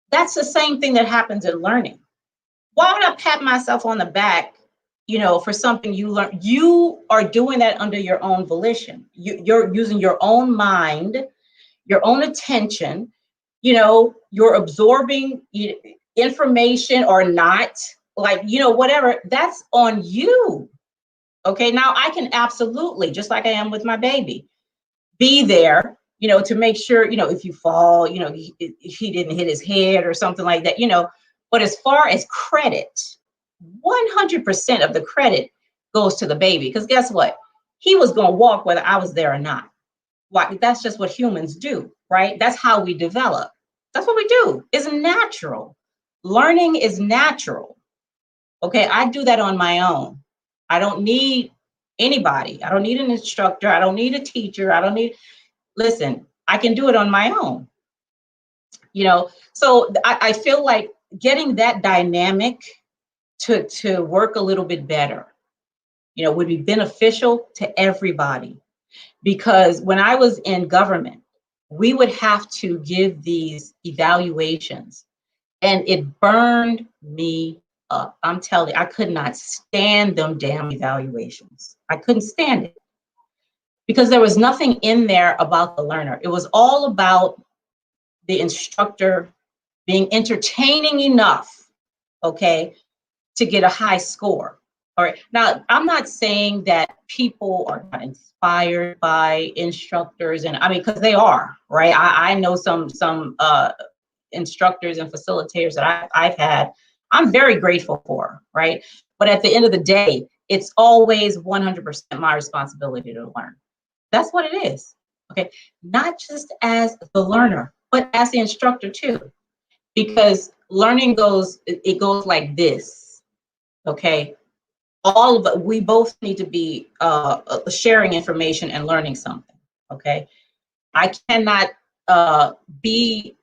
That's the same thing that happens in learning. Why would I pat myself on the back, for something you learn? You are doing that under your own volition. You're using your own mind, your own attention, you're absorbing information or not, whatever, that's on you. Okay, now I can absolutely, just like I am with my baby, be there, to make sure, if you fall, he didn't hit his head or something like that, but as far as credit, 100% of the credit goes to the baby, because guess what? He was going to walk whether I was there or not. Why? That's just what humans do, right? That's how we develop. That's what we do. It's natural. Learning is natural. Okay, I do that on my own. I don't need anybody. I don't need an instructor. I don't need a teacher. Listen, I can do it on my own. So I feel like getting that dynamic to work a little bit better, would be beneficial to everybody. Because when I was in government, we would have to give these evaluations and it burned me up. I'm telling you, I could not stand them damn evaluations. I couldn't stand it because there was nothing in there about the learner. It was all about the instructor being entertaining enough, okay, to get a high score. All right. Now, I'm not saying that people are not inspired by instructors, and I mean, because they are, right? I know some instructors and facilitators that I've had, I'm very grateful for, right? But at the end of the day, it's always 100% my responsibility to learn. That's what it is, okay? Not just as the learner, but as the instructor too, because learning goes like this, okay? All of it, we both need to be sharing information and learning something, okay? I cannot be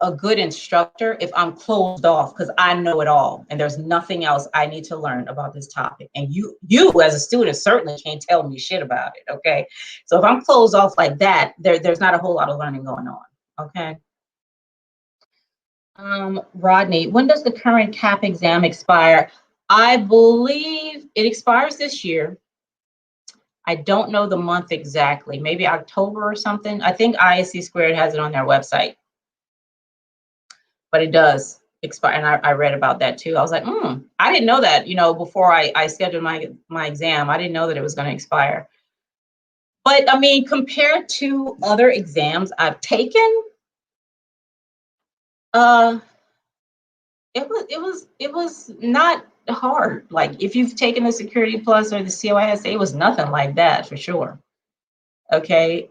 a good instructor if I'm closed off because I know it all and there's nothing else I need to learn about this topic. And you as a student certainly can't tell me shit about it, okay? So if I'm closed off like that, there's not a whole lot of learning going on, okay? Rodney, when does the current CAP exam expire? I believe it expires this year. I don't know the month exactly, maybe October or something. I think ISC2 has it on their website. But it does expire, and I read about that too. I was like, I didn't know that, you know, before I scheduled my exam. I didn't know that it was going to expire. But I mean, compared to other exams I've taken, it was not hard. Like if you've taken the Security Plus or the COISA, it was nothing like that for sure. Okay.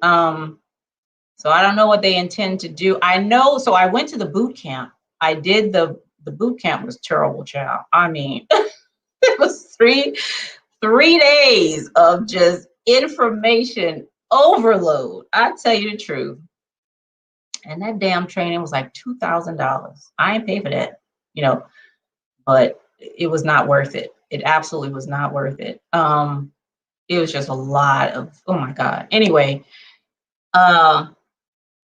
So I don't know what they intend to do. I know, so I went to the boot camp. I did the boot camp was terrible, child. I mean, it was three days of just information overload. I tell you the truth. And that damn training was like $2,000. I ain't pay for that, you know, but it was not worth it. It absolutely was not worth it. It was just a lot of, oh my God. Anyway,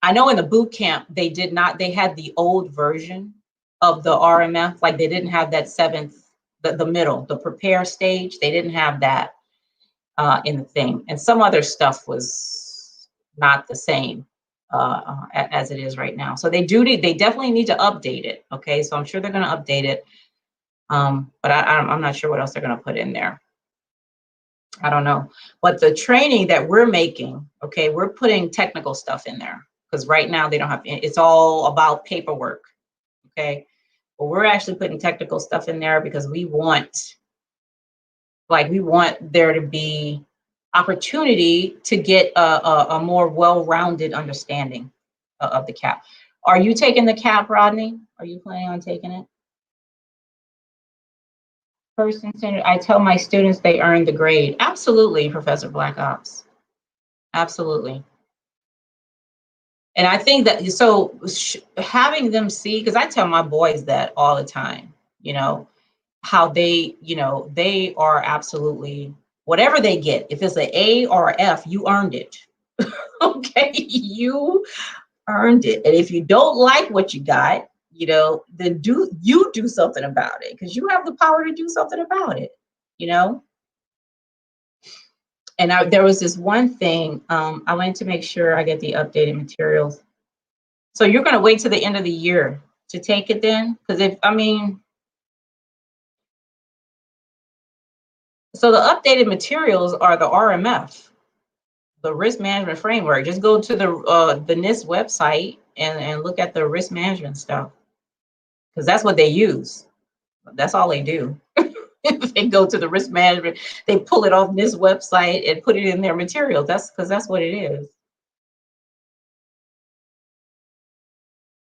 I know in the boot camp, they had the old version of the RMF, like they didn't have that the middle, the prepare stage. They didn't have that in the thing. And some other stuff was not the same as it is right now. So they definitely need to update it. Okay, so I'm sure they're gonna update it. But I'm not sure what else they're gonna put in there. I don't know. But the training that we're making, okay, we're putting technical stuff in there. Because right now they don't have, it's all about paperwork, okay? But we're actually putting technical stuff in there because we want there to be opportunity to get a more well-rounded understanding of the CAP. Are you taking the CAP, Rodney? Are you planning on taking it? Person-centered, I tell my students they earn the grade. Absolutely, Professor Black Ops. Absolutely. And I think that, so having them see, because I tell my boys that all the time, you know, how they, you know, they are absolutely, whatever they get, if it's an A or an F, you earned it. Okay, you earned it. And if you don't like what you got, you know, then do something about it, because you have the power to do something about it, you know. And there was this one thing, I wanted to make sure I get the updated materials. So you're going to wait till the end of the year to take it then? Because so the updated materials are the RMF, the risk management framework. Just go to the NIST website and look at the risk management stuff, because that's what they use. That's all they do. They go to the risk management, they pull it off this website and put it in their materials. That's because that's what it is.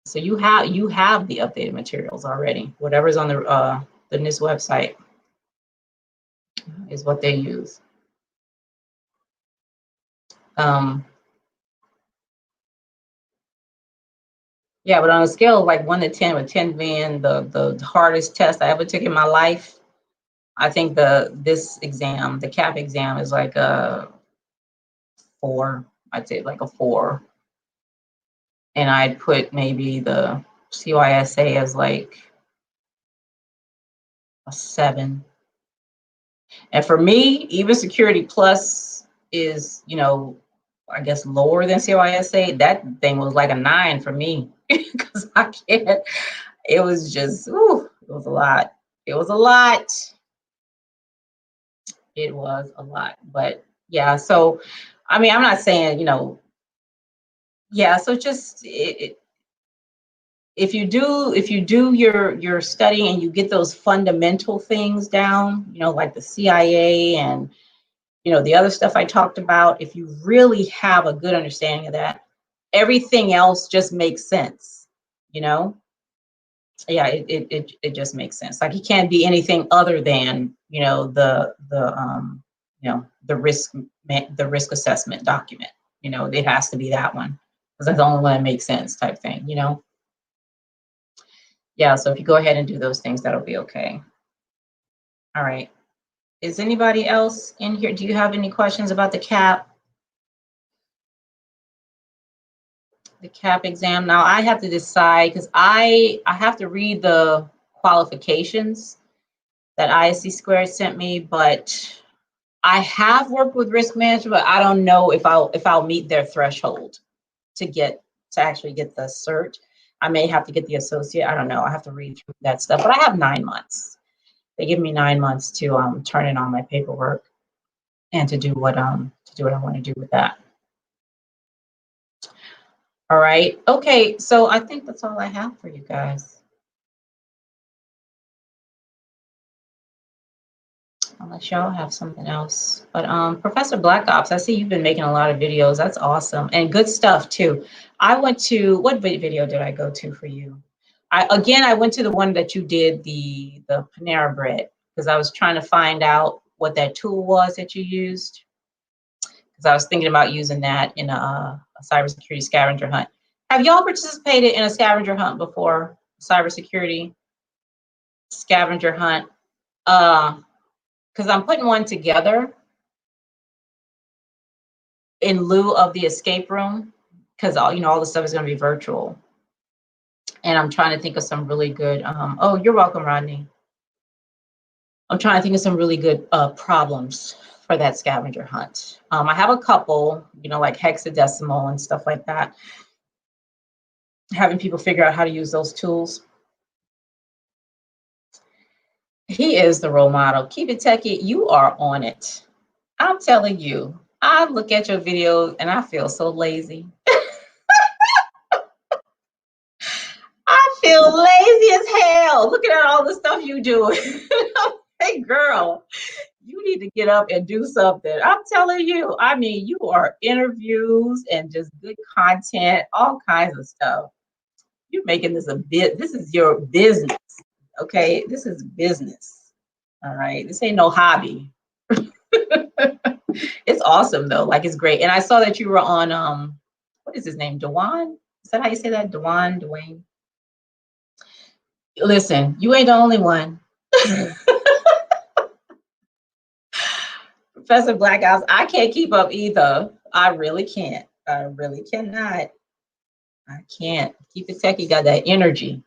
So you have the updated materials already. Whatever's on the NIST website is what they use. Yeah, but on a scale of like 1 to 10, with 10 being the hardest test I ever took in my life, I think this exam, the CAP exam, is like a 4. I'd say like a 4. And I'd put maybe the CYSA as like a 7. And for me, even Security Plus is, you know, I guess lower than CYSA. That thing was like a 9 for me, because I can't. It was just, ooh, it was a lot. It was a lot. It was a lot. But yeah, so I mean, I'm not saying, you know, yeah. So just if you do your studying and you get those fundamental things down, you know, like the CIA and, you know, the other stuff I talked about, if you really have a good understanding of that, everything else just makes sense, you know. Yeah, it just makes sense. Like, it can't be anything other than, you know, the risk assessment document. You know, it has to be that one, because that's the only one that makes sense, type thing, you know. Yeah, so if you go ahead and do those things, that'll be okay. All right. Is anybody else in here? Do you have any questions about the CAP? The CAP exam. Now I have to decide because I have to read the qualifications that ISC2 sent me, but I have worked with risk management, but I don't know if I'll meet their threshold to actually get the cert. I may have to get the associate. I don't know. I have to read through that stuff, but I have 9 months. They give me 9 months to turn in all my paperwork and to do what I want to do with that. All right. Okay. So I think that's all I have for you guys. Unless y'all have something else. But Professor Black Ops, I see you've been making a lot of videos. That's awesome. And good stuff too. I went to, what video did I go to for you? I went to the one that you did, the Panera Bread, because I was trying to find out what that tool was that you used. Because I was thinking about using that in a cybersecurity scavenger hunt. Have y'all participated in a scavenger hunt before? Cybersecurity scavenger hunt? Because I'm putting one together in lieu of the escape room, because all the stuff is going to be virtual. And I'm trying to think of some really good, oh, you're welcome, Rodney. I'm trying to think of some really good problems for that scavenger hunt. I have a couple, like hexadecimal and stuff like that. Having people figure out how to use those tools. He is the role model. Keep it techie. You are on it. I'm telling you. I look at your videos and I feel so lazy. I feel lazy as hell looking at all the stuff you do. Hey, girl, you need to get up and do something. I'm telling you. I mean, you are interviews and just good content, all kinds of stuff. You're making this a bit. This is your business, okay? This is business, all right? This ain't no hobby. It's awesome though. Like, it's great. And I saw that you were on what is his name? Dewan? Is that how you say that? Dwayne? Listen, you ain't the only one. Professor Blackouts, I can't keep up either. I really can't. I really cannot. I can't. Keep it techie, got that energy.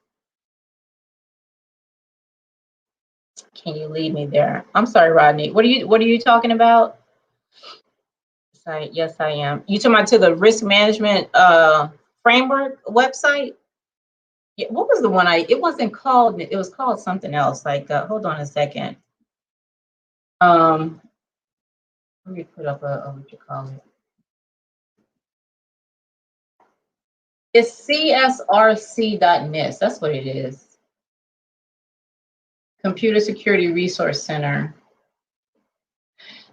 Can you lead me there? I'm sorry, Rodney. What are you talking about? Yes, I am. You talking about to the risk management framework website? Yeah, what was the one it wasn't called, it was called something else. Like, hold on a second. Let me put up what you call it. It's CSRC.NIST. That's what it is. Computer Security Resource Center.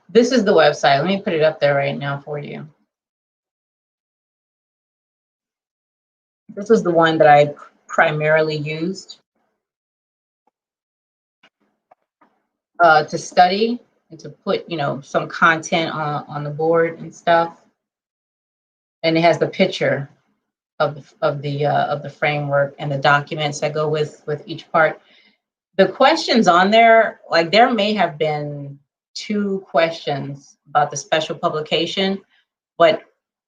This is the website. Let me put it up there right now for you. This is the one that I primarily used to study and to put, some content on the board and stuff. And it has the picture of the framework and the documents that go with each part. The questions on there, like there may have been 2 questions about the special publication, but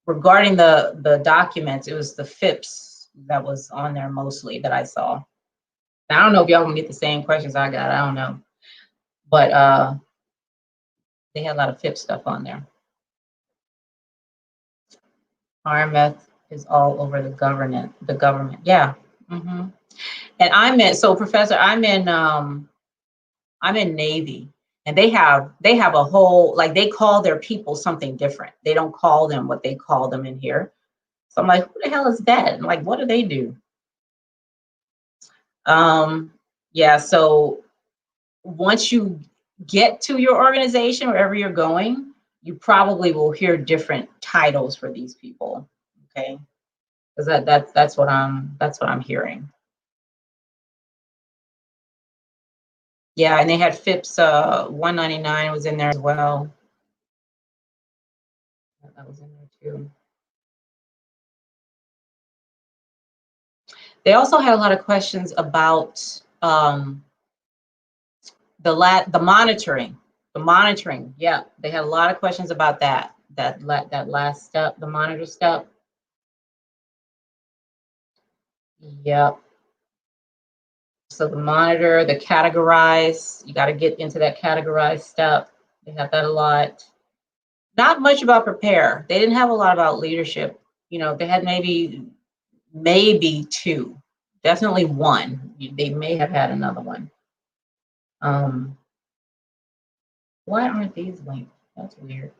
regarding the documents, it was the FIPS that was on there mostly that I saw. Now, I don't know if y'all can get the same questions I got. I don't know, but they had a lot of FIPS stuff on there. RMF is all over the government. Yeah. Mm-hmm. And Professor, I'm in Navy, and they have a whole, like, they call their people something different. They don't call them what they call them in here. So I'm like, who the hell is that? And like, what do they do? Yeah, so once you get to your organization, wherever you're going, you probably will hear different titles for these people. Okay, because that's what I'm hearing. Yeah, and they had FIPS 199 was in there as well. That was in there too. They also had a lot of questions about the monitoring. The monitoring, yeah, they had a lot of questions about that. That last step, the monitor step. Yep. So the monitor, the categorize, you got to get into that categorize step. They have that a lot. Not much about prepare. They didn't have a lot about leadership. You know, they had maybe two, definitely one. They may have had another one. Why aren't these linked? That's weird.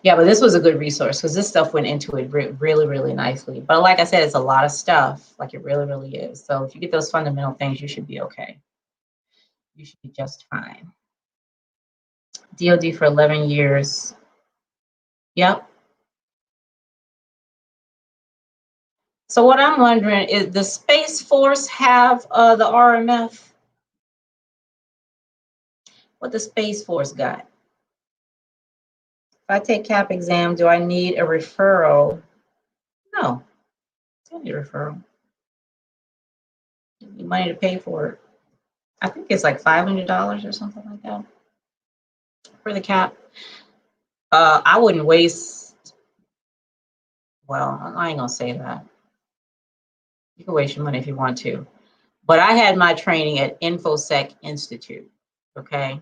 Yeah, but this was a good resource because this stuff went into it really, really nicely. But like I said, it's a lot of stuff. Like it really, really is. So if you get those fundamental things, you should be okay. You should be just fine. DOD for 11 years. Yep. So what I'm wondering is, the Space Force have the RMF? What the Space Force got? If I take CAP exam, do I need a referral? No, I don't need a referral. You need money to pay for it. I think it's like $500 or something like that for the CAP. I wouldn't waste, well, I ain't gonna say that. You can waste your money if you want to. But I had my training at InfoSec Institute, okay?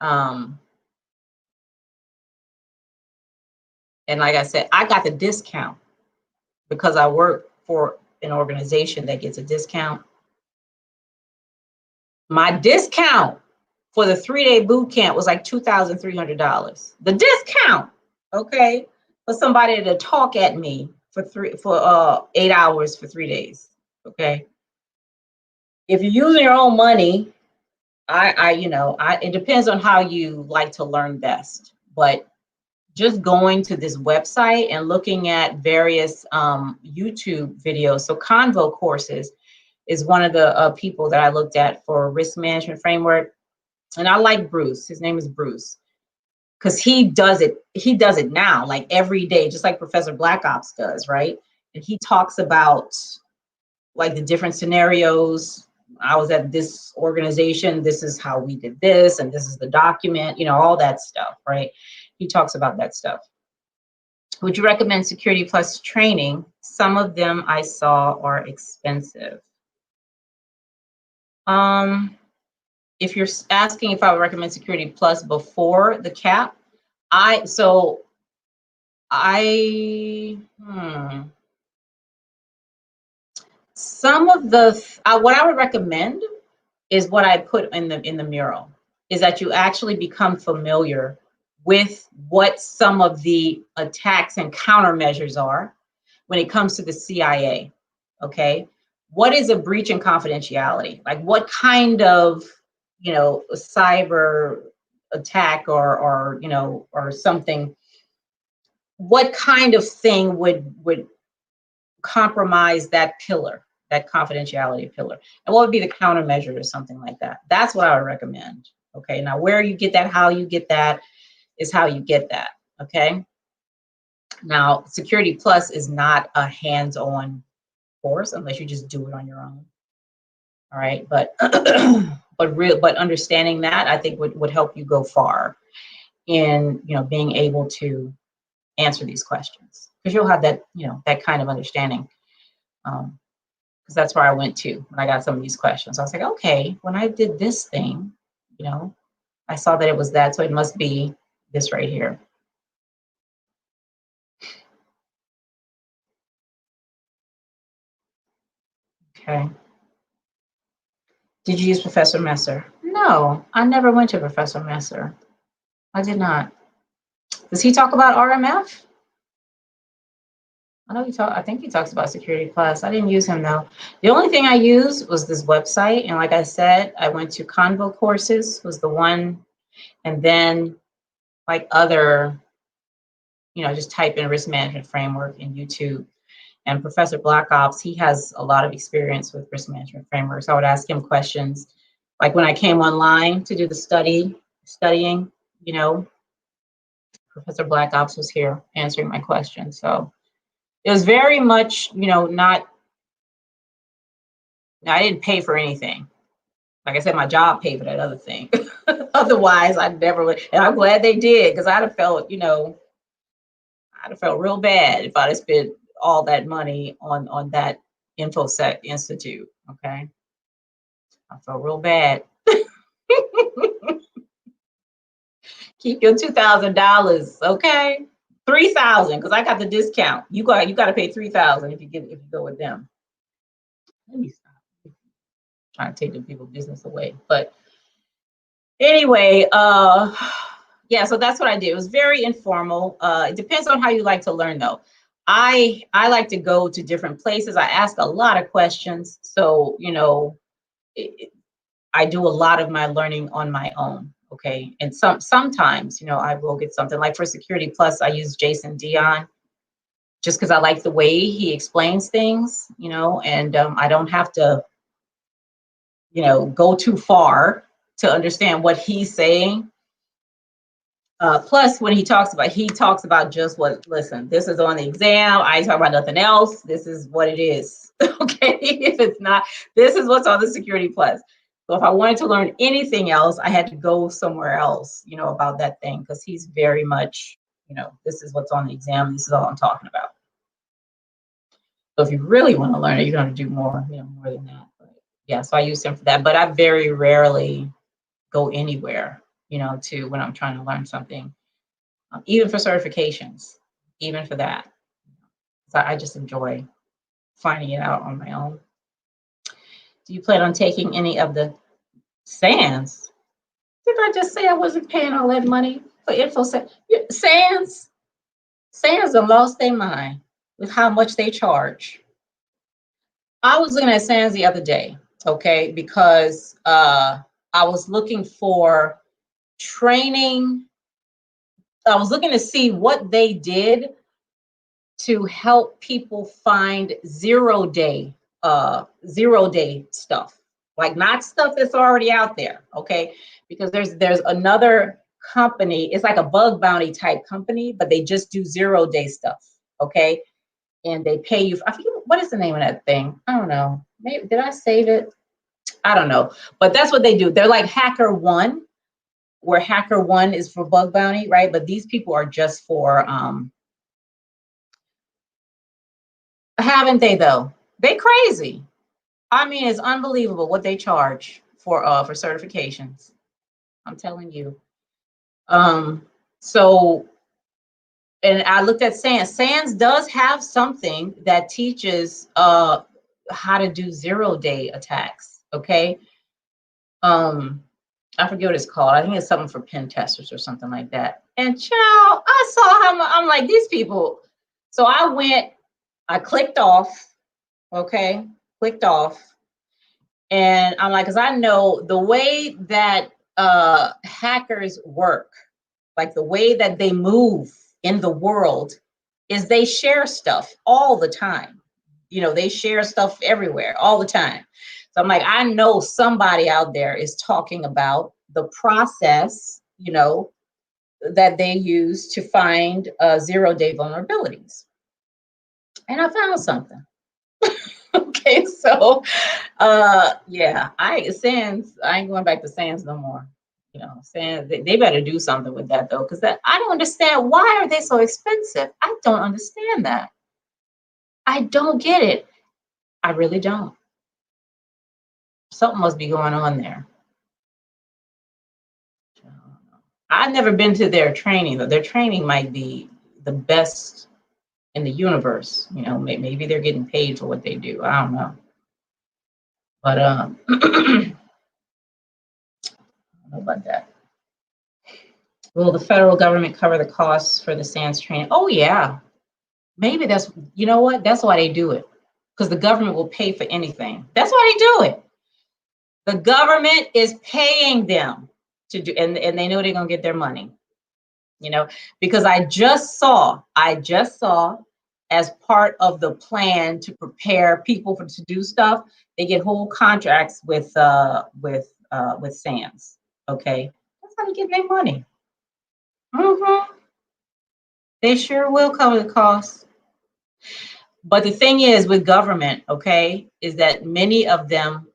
And like I said, I got the discount because I work for an organization that gets a discount. My discount for the 3-day boot camp was like $2,300. The discount, okay, for somebody to talk at me for 8 hours for 3 days, okay. If you're using your own money, it depends on how you like to learn best, but just going to this website and looking at various YouTube videos. So Convo Courses is one of the people that I looked at for risk management framework. And I like Bruce. His name is Bruce, because he does it now, like every day, just like Professor Black Ops does, right? And he talks about like the different scenarios. I was at this organization, this is how we did this, and this is the document, all that stuff, right? He talks about that stuff. Would you recommend Security Plus training? Some of them I saw are expensive. If you're asking if I would recommend Security Plus before the CAP, some of what I would recommend is what I put in the mural, is that you actually become familiar with what some of the attacks and countermeasures are when it comes to the CIA, okay? What is a breach in confidentiality? Like what kind of, cyber attack or something, what kind of thing would compromise that pillar, that confidentiality pillar? And what would be the countermeasure or something like that? That's what I would recommend. Okay, now where you get that, how you get that, is how you get that. Okay. Now, Security Plus is not a hands-on course unless you just do it on your own. All right, but but understanding that, I think would help you go far in being able to answer these questions, because you'll have that that kind of understanding. Because that's where I went to when I got some of these questions. I was like, okay, when I did this thing, I saw that it was that, so it must be this right here. Okay. Did you use Professor Messer? No, I never went to Professor Messer. I did not. Does he talk about RMF? I think he talks about Security Plus. I didn't use him though. The only thing I used was this website. And like I said, I went to Convo Courses was the one. And then like other, just type in risk management framework in YouTube. And Professor Black Ops, he has a lot of experience with risk management frameworks. I would ask him questions. Like when I came online to do the studying, Professor Black Ops was here answering my questions. So It was very much, you know, not, I didn't pay for anything. Like I said, my job paid for that other thing. Otherwise, I'd never would. And I'm glad they did, because I'd have felt, you know, I'd have felt real bad if I'd have spent all that money on that InfoSec Institute. Okay, I felt real bad. Keep your $2,000, okay? $3,000, because I got the discount. You got to pay $3,000 if you go with them. Let me stop. I'm trying to take the people's business away, but anyway, yeah. So that's what I did. It was very informal. It depends on how you like to learn, though. I like to go to different places. I ask a lot of questions, so you know, I do a lot of my learning on my own. Okay, and sometimes, you know, I will get something like for Security Plus. I use Jason Dion just because I like the way he explains things, you know, and I don't have to, you know, go too far to understand what he's saying. Plus, when he talks about just what, listen, this is on the exam. I ain't talking about nothing else. This is what it is. Okay, if it's not, this is what's on the Security Plus. So if I wanted to learn anything else, I had to go somewhere else, you know, about that thing, because he's very much, you know, this is what's on the exam. This is all I'm talking about. So if you really want to learn it, you're going to do more, you know, more than that. But yeah, so I use him for that. But I very rarely go anywhere, you know, to when I'm trying to learn something, even for certifications, even for that. So I just enjoy finding it out on my own. Do you plan on taking any of the SANS? Did I just say I wasn't paying all that money for InfoSec? SANS have lost their mind with how much they charge. I was looking at SANS the other day, okay, because I was looking for training. I was looking to see what they did to help people find zero-day stuff, like not stuff that's already out there, okay? Because there's another company, it's like a bug bounty type company, but they just do zero-day stuff, okay? And they pay you, I forget, what is the name of that thing? I don't know. Maybe, did I save it? I don't know. But that's what they do. They're like HackerOne, where HackerOne is for bug bounty, right? But these people are just for, haven't they though? They crazy. I mean, it's unbelievable what they charge for certifications. I'm telling you. So, and I looked at SANS. SANS does have something that teaches how to do zero-day attacks. Okay. I forget what it's called. I think it's something for pen testers or something like that. And child, I saw how I'm like, these people. So I clicked off. Okay, clicked off. And I'm like, because I know the way that hackers work, like the way that they move in the world, is they share stuff all the time. You know, they share stuff everywhere all the time. So I'm like, I know somebody out there is talking about the process, you know, that they use to find zero-day vulnerabilities. And I found something. Okay, so yeah, SANS, I ain't going back to SANS no more. You know, SANS, they better do something with that though, because that, I don't understand, why are they so expensive? I don't understand that. I don't get it. I really don't. Something must be going on there. I've never been to their training, though. Their training might be the best in the universe. You know, maybe they're getting paid for what they do. I don't know. But I don't know about that. Will the federal government cover the costs for the SANS training? Oh yeah, maybe that's, you know what? That's why they do it, because the government will pay for anything. That's why they do it. The government is paying them to do, and they know they're gonna get their money. You know, because I just saw as part of the plan to prepare people to do stuff, they get whole contracts with SANS. Okay, that's how they get their money. They sure will cover the costs. But the thing is with government, okay, is that many of them,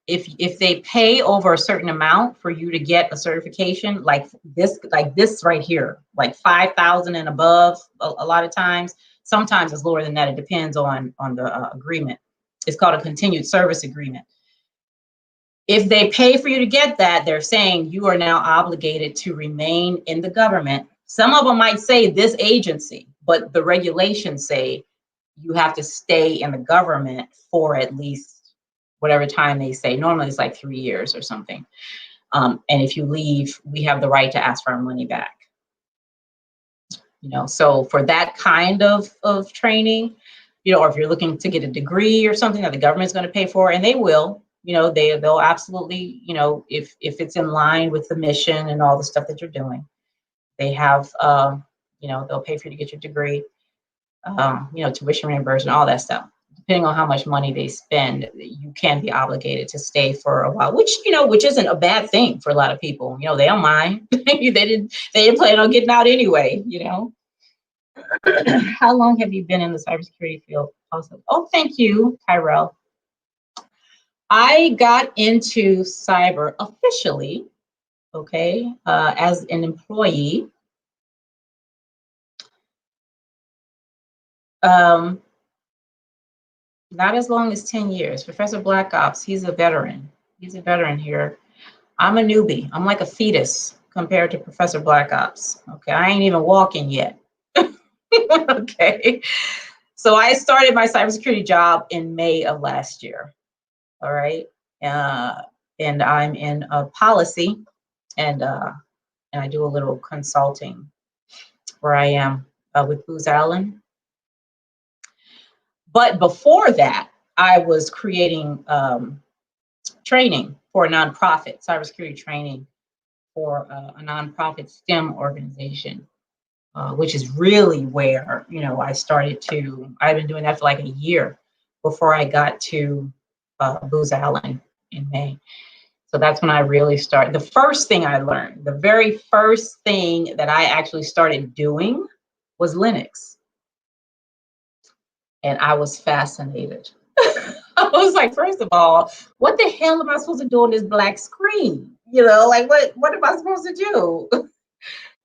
if they pay over a certain amount for you to get a certification, like this right here, like 5,000 and above, a lot of times, sometimes it's lower than that. It depends on the agreement. It's called a continued service agreement. If they pay for you to get that, they're saying you are now obligated to remain in the government. Some of them might say this agency, but the regulations say you have to stay in the government for at least whatever time they say. Normally it's like 3 years or something. And if you leave, we have the right to ask for our money back. You know, so for that kind of training, you know, or if you're looking to get a degree or something that the government's going to pay for, and they will, you know, they'll absolutely, you know, if it's in line with the mission and all the stuff that you're doing, they have, you know, they'll pay for you to get your degree, you know, tuition reimbursement, all that stuff. Depending on how much money they spend, you can be obligated to stay for a while, which, you know, which isn't a bad thing for a lot of people. You know, they don't mind. they didn't plan on getting out anyway, you know. How long have you been in the cybersecurity field? Also, oh, thank you, Tyrell. I got into cyber officially, okay, as an employee. Not as long as 10 years. Professor Black Ops, he's a veteran. He's a veteran here. I'm a newbie. I'm like a fetus compared to Professor Black Ops. Okay, I ain't even walking yet. Okay, so I started my cybersecurity job in May of last year. All right, and I'm in policy, and I do a little consulting where I am with Booz Allen. But before that, I was creating training for a nonprofit, cybersecurity training for a nonprofit STEM organization, which is really where, you know, I've been doing that for like a year before I got to Booz Allen in May. So that's when I really started. The first thing I learned, the very first thing that I actually started doing was Linux. And I was fascinated. I was like, first of all, what the hell am I supposed to do on this black screen? You know, like what am I supposed to do?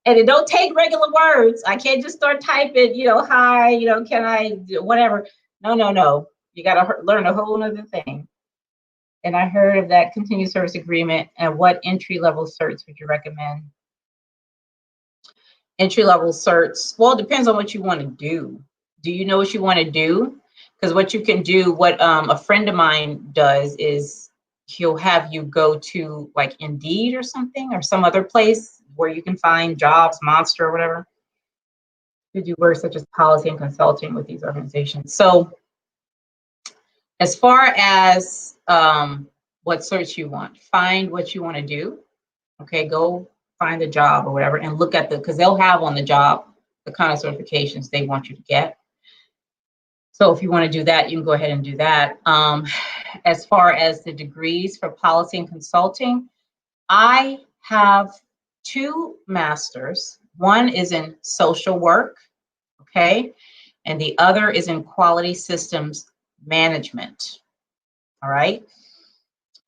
And it don't take regular words. I can't just start typing, you know, hi, you know, can I do whatever? No. You got to learn a whole other thing. And I heard of that continued service agreement. And what entry-level certs would you recommend? Entry-level certs, well, it depends on what you want to do. Do you know what you want to do? Because what you can do, what a friend of mine does is he'll have you go to like Indeed or something, or some other place where you can find jobs, Monster or whatever. You do work such as policy and consulting with these organizations. So as far as what search you want, find what you want to do. Okay, go find a job or whatever and look at because they'll have on the job the kind of certifications they want you to get. So if you want to do that, you can go ahead and do that. As far as the degrees for policy and consulting, I have 2 masters. One is in social work, okay? And the other is in quality systems management, all right?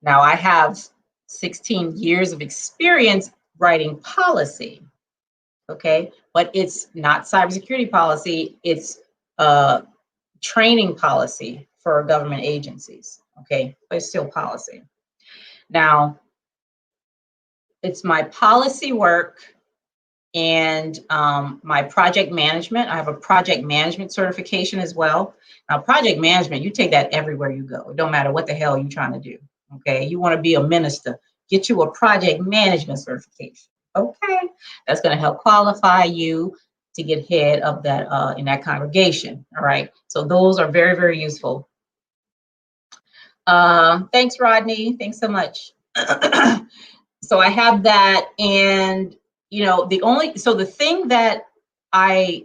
Now I have 16 years of experience writing policy, okay? But it's not cybersecurity policy, it's training policy for government agencies, okay? But it's still policy. Now, it's my policy work and my project management. I have a project management certification as well. Now, project management, you take that everywhere you go. It don't matter what the hell you're trying to do, okay? You want to be a minister, get you a project management certification, okay? That's going to help qualify you to get head of that in that congregation, all right? So those are very, very useful. Thanks, Rodney. Thanks so much. So I have that, and you know, the thing that I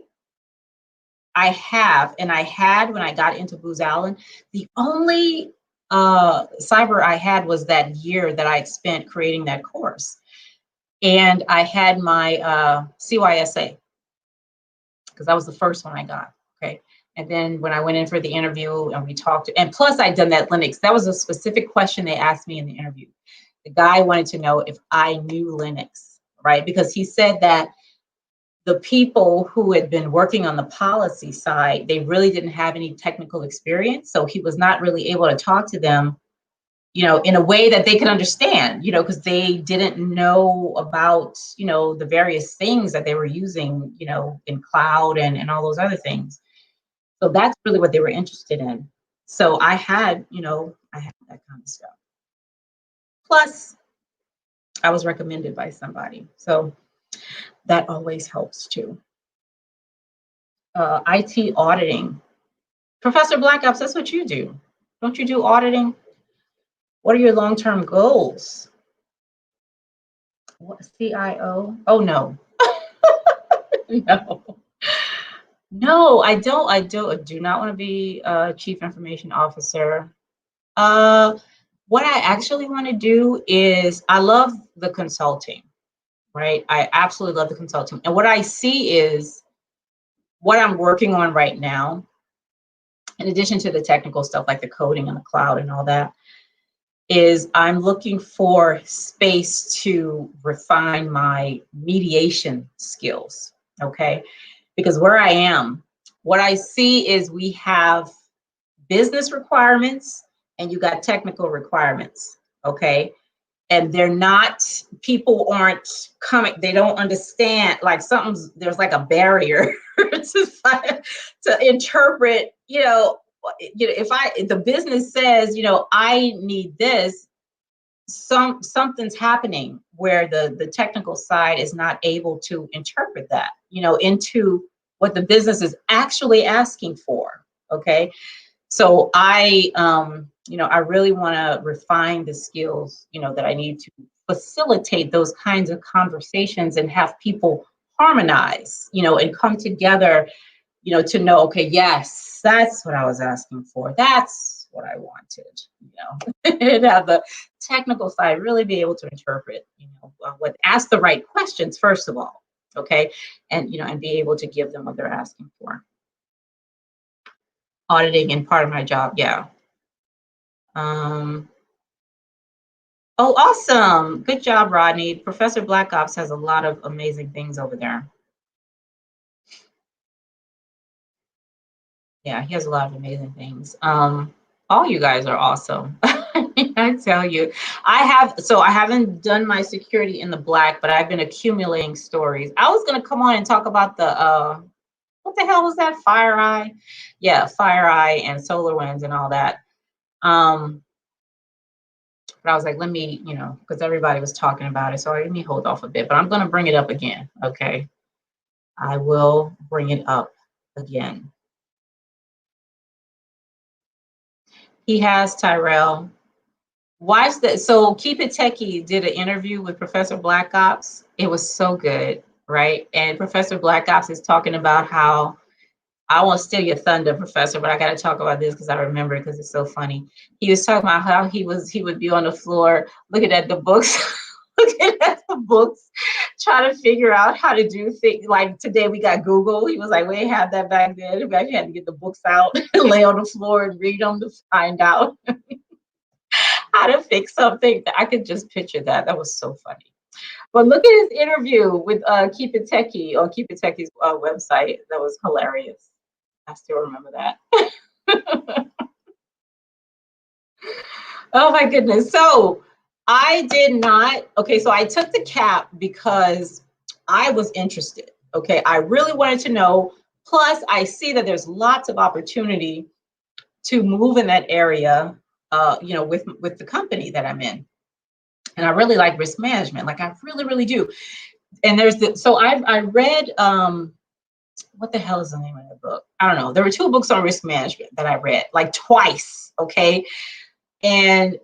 have and I had when I got into Booz Allen, the only cyber I had was that year that I spent creating that course, and I had my CYSA because that was the first one I got. Okay, And then when I went in for the interview and we talked, and plus I'd done that Linux, that was a specific question they asked me in the interview. The guy wanted to know if I knew Linux, right? Because he said that the people who had been working on the policy side, they really didn't have any technical experience. So he was not really able to talk to them, you know, in a way that they could understand, you know, because they didn't know about, you know, the various things that they were using, you know, in cloud and all those other things. So that's really what they were interested in. So I had, you know, I had that kind of stuff. Plus, I was recommended by somebody. So that always helps too. IT auditing. Professor Black Ops, that's what you do. Don't you do auditing? What are your long-term goals? What, CIO? Oh, no. No. No, I don't. I do not want to be a chief information officer. What I actually want to do is, I love the consulting, right? I absolutely love the consulting. And what I see is what I'm working on right now, in addition to the technical stuff like the coding and the cloud and all that, is I'm looking for space to refine my mediation skills, okay? Because where I am, what I see is we have business requirements and you got technical requirements, okay? And they're not, people aren't coming, they don't understand, like there's like a barrier to interpret, if the business says, I need this, something's happening where the technical side is not able to interpret that, into what the business is actually asking for, okay? So I really want to refine the skills, that I need to facilitate those kinds of conversations and have people harmonize, and come together, to know, okay, yes, that's what I was asking for. That's what I wanted, and have the technical side really be able to interpret, ask the right questions, first of all, okay, and be able to give them what they're asking for. Auditing and part of my job, yeah. Oh, awesome. Good job, Rodney. Professor Black Ops has a lot of amazing things over there. Yeah, he has a lot of amazing things. All you guys are awesome. I tell you, I haven't done my security in the black, but I've been accumulating stories. I was gonna come on and talk about the what the hell was that? FireEye? Yeah, FireEye and SolarWinds and all that. But I was like, let me, because everybody was talking about it. So let me hold off a bit, but I'm going to bring it up again. Okay. I will bring it up again. He has, Tyrell. Watch that. So Keep It Techie did an interview with Professor Black Ops. It was so good, right? And Professor Black Ops is talking about how, I won't steal your thunder, Professor, but I got to talk about this because I remember it because it's so funny. He was talking about how he would be on the floor looking at the books, trying to figure out how to do things. Like today we got Google. He was like, we didn't have that back then. We actually had to get the books out and lay on the floor and read them to find out how to fix something. I could just picture that. That was so funny. But look at his interview with Keep It Techie on Keep It Techie's website. That was hilarious. I still remember that. Oh my goodness. So I did not, okay, so I took the CAP because I was interested. Okay, I really wanted to know. Plus, I see that there's lots of opportunity to move in that area, with the company that I'm in. And I really like risk management, like I really, really do. And I read, what the hell is the name of the book? I don't know. There were 2 books on risk management that I read like twice, okay? And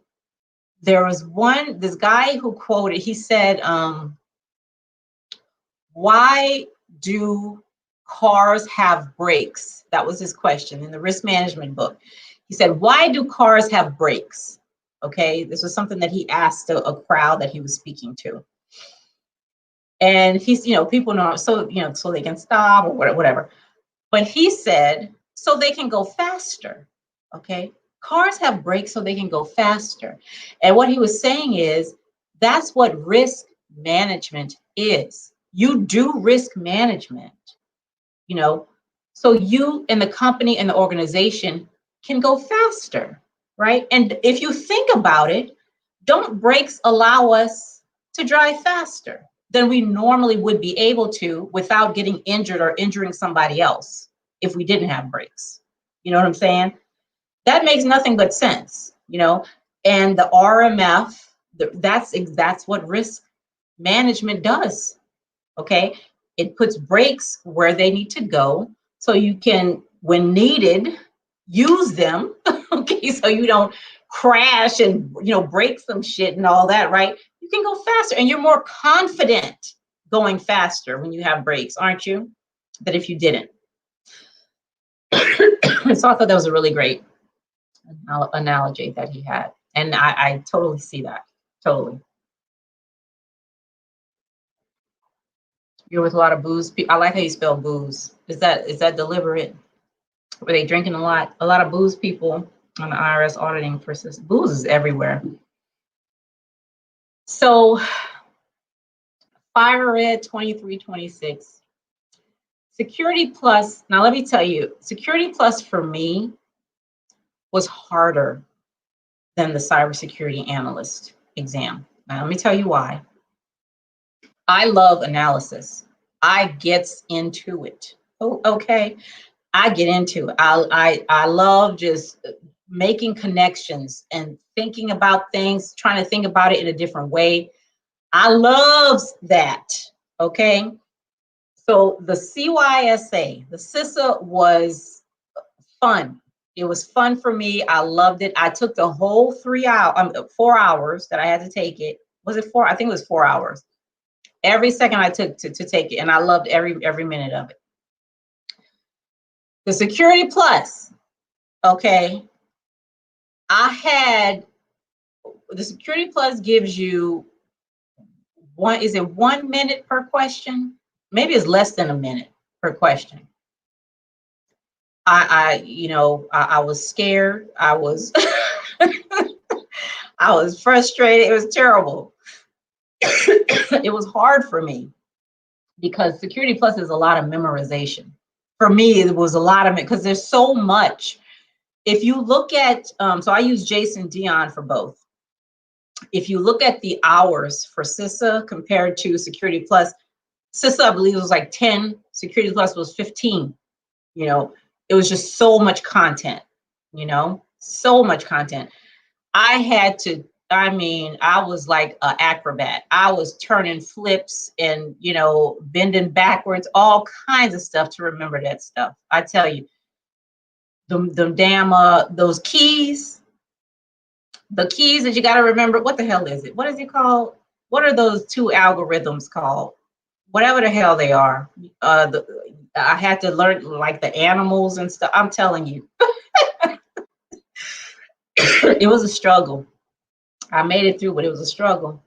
there was this guy who quoted, he said, why do cars have brakes? That was his question in the risk management book. He said, why do cars have brakes? Okay, this was something that he asked a crowd that he was speaking to. And he's, people know, so they can stop or whatever. But he said, so they can go faster, okay? Cars have brakes so they can go faster. And what he was saying is, that's what risk management is. You do risk management, you know, so you and the company and the organization can go faster, right? And if you think about it, don't brakes allow us to drive faster than we normally would be able to without getting injured or injuring somebody else if we didn't have brakes? You know what I'm saying? That makes nothing but sense, you know? And the RMF, that's what risk management does, okay? It puts brakes where they need to go so you can, when needed, use them, okay? So you don't crash and, you know, break some shit and all that, right? You can go faster and you're more confident going faster when you have brakes, aren't you? Than if you didn't. So I thought that was a really great analogy that he had. And I totally see that, totally. You're with a lot of booze. I like how you spell booze. Is that deliberate? Were they drinking a lot? A lot of booze people on the IRS auditing process. Booze is everywhere. So, Fire Red 2326. Security Plus. Now let me tell you, Security Plus for me was harder than the cybersecurity analyst exam. Now let me tell you why. I love analysis. I gets into it. Oh, okay. I get into it. I love just making connections and thinking about things, trying to think about it in a different way. I love that. Okay. So the CYSA, the CISA was fun. It was fun for me. I loved it. I took the whole 4 hours that I had to take it. Was it 4? I think it was 4 hours. Every second I took to take it, and I loved every minute of it. The Security Plus, okay, the Security Plus gives you is it 1 minute per question? Maybe it's less than a minute per question. I was scared. I was I was frustrated. It was terrible. It was hard for me because Security Plus is a lot of memorization. For me, it was a lot of it because there's so much. If you look at, so I use Jason Dion for both. If you look at the hours for CISA compared to Security Plus, CISA, I believe, was like 10, Security Plus was 15. You know, it was just so much content, you know, so much content. I was like an acrobat. I was turning flips and, you know, bending backwards, all kinds of stuff to remember that stuff. I tell you, those keys, the keys that you got to remember. What the hell is it? What is it called? What are those 2 algorithms called? Whatever the hell they are. I had to learn like the animals and stuff. I'm telling you, it was a struggle. I made it through, but it was a struggle.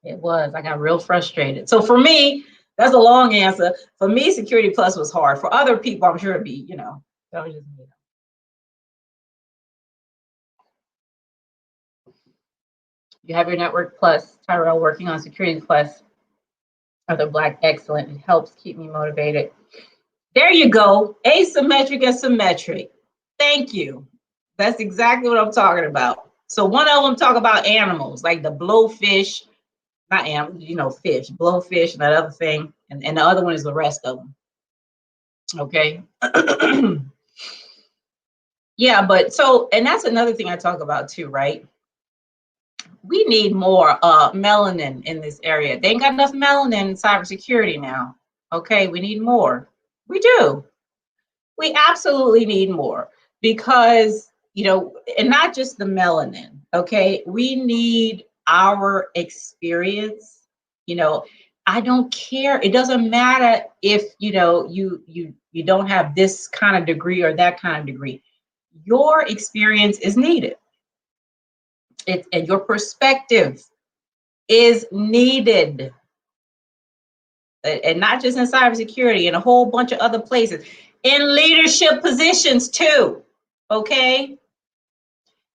It was. I got real frustrated. So for me, that's a long answer. For me, Security Plus was hard. For other people, I'm sure it'd be, you know, that was just me. You have your Network Plus, Tyrell, working on Security Plus. Other Black, excellent. It helps keep me motivated. There you go. Asymmetric and symmetric. Thank you. That's exactly what I'm talking about. So one of them talk about animals, like the blowfish, not animals, you know, fish, blowfish, and that other thing. And the other one is the rest of them. Okay. Yeah, but so, and that's another thing I talk about too, right? We need more melanin in this area. They ain't got enough melanin in cybersecurity now. Okay, we need more. We do. We absolutely need more because, you know, and not just the melanin, okay? We need our experience. You know, I don't care. It doesn't matter if, you know, you don't have this kind of degree or that kind of degree. Your experience is needed. And your perspective is needed. And not just in cybersecurity, in a whole bunch of other places. in leadership positions too, okay?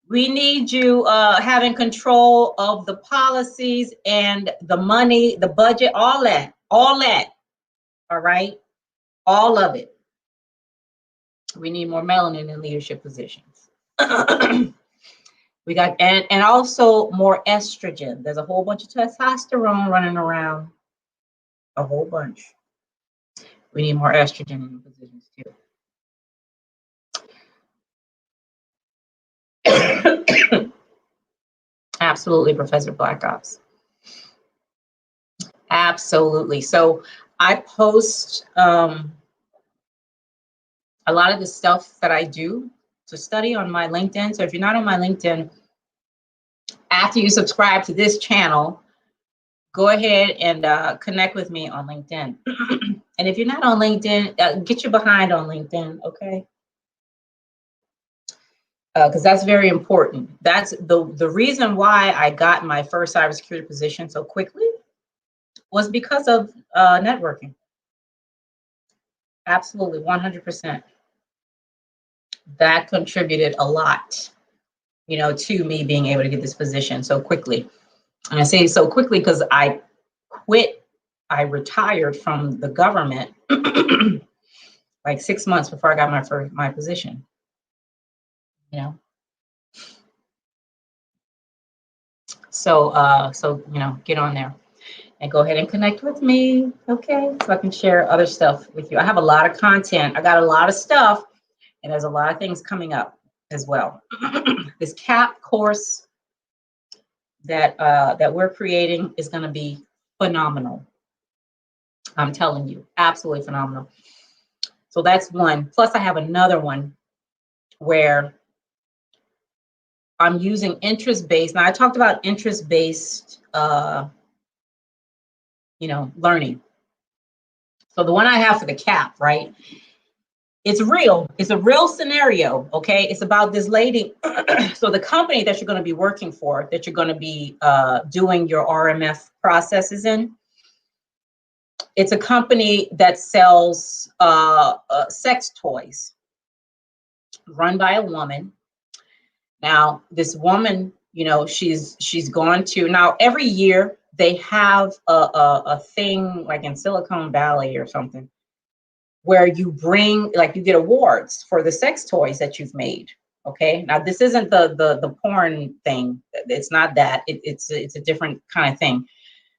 We need you having control of the policies and the money, the budget, all that, all right? All of it. We need more melanin in leadership positions. We got, and also more estrogen. There's a whole bunch of testosterone running around, a whole bunch. We need more estrogen in the positions too. Absolutely, Professor Black Ops. Absolutely. So I post a lot of the stuff that I do to study on my LinkedIn. So if you're not on my LinkedIn, after you subscribe to this channel, go ahead and connect with me on LinkedIn. And if you're not on LinkedIn, get your behind on LinkedIn, okay? Because that's very important. That's the reason why I got my first cybersecurity position so quickly was because of networking. Absolutely, 100%. That contributed a lot, you know, to me being able to get this position so quickly. And I say so quickly because I retired from the government like 6 months before I got my position, you know. So you know, get on there and go ahead and connect with me, okay? So I can share other stuff with you. I have a lot of content. I got a lot of stuff, and there's a lot of things coming up as well. This CAP course that we're creating is going to be phenomenal. I'm telling you, absolutely phenomenal. So that's one. Plus, I have another one where I'm using interest-based. Now, I talked about interest-based, you know, learning. So the one I have for the CAP, right? It's real. It's a real scenario, okay? It's about this lady. So the company that you're going to be working for, that you're going to be doing your RMF processes in, it's a company that sells sex toys, run by a woman. Now, this woman, you know, she's gone to, now every year they have a thing like in Silicon Valley or something, where you bring, like you get awards for the sex toys that you've made. Okay, now this isn't the porn thing. It's not that. It's a different kind of thing.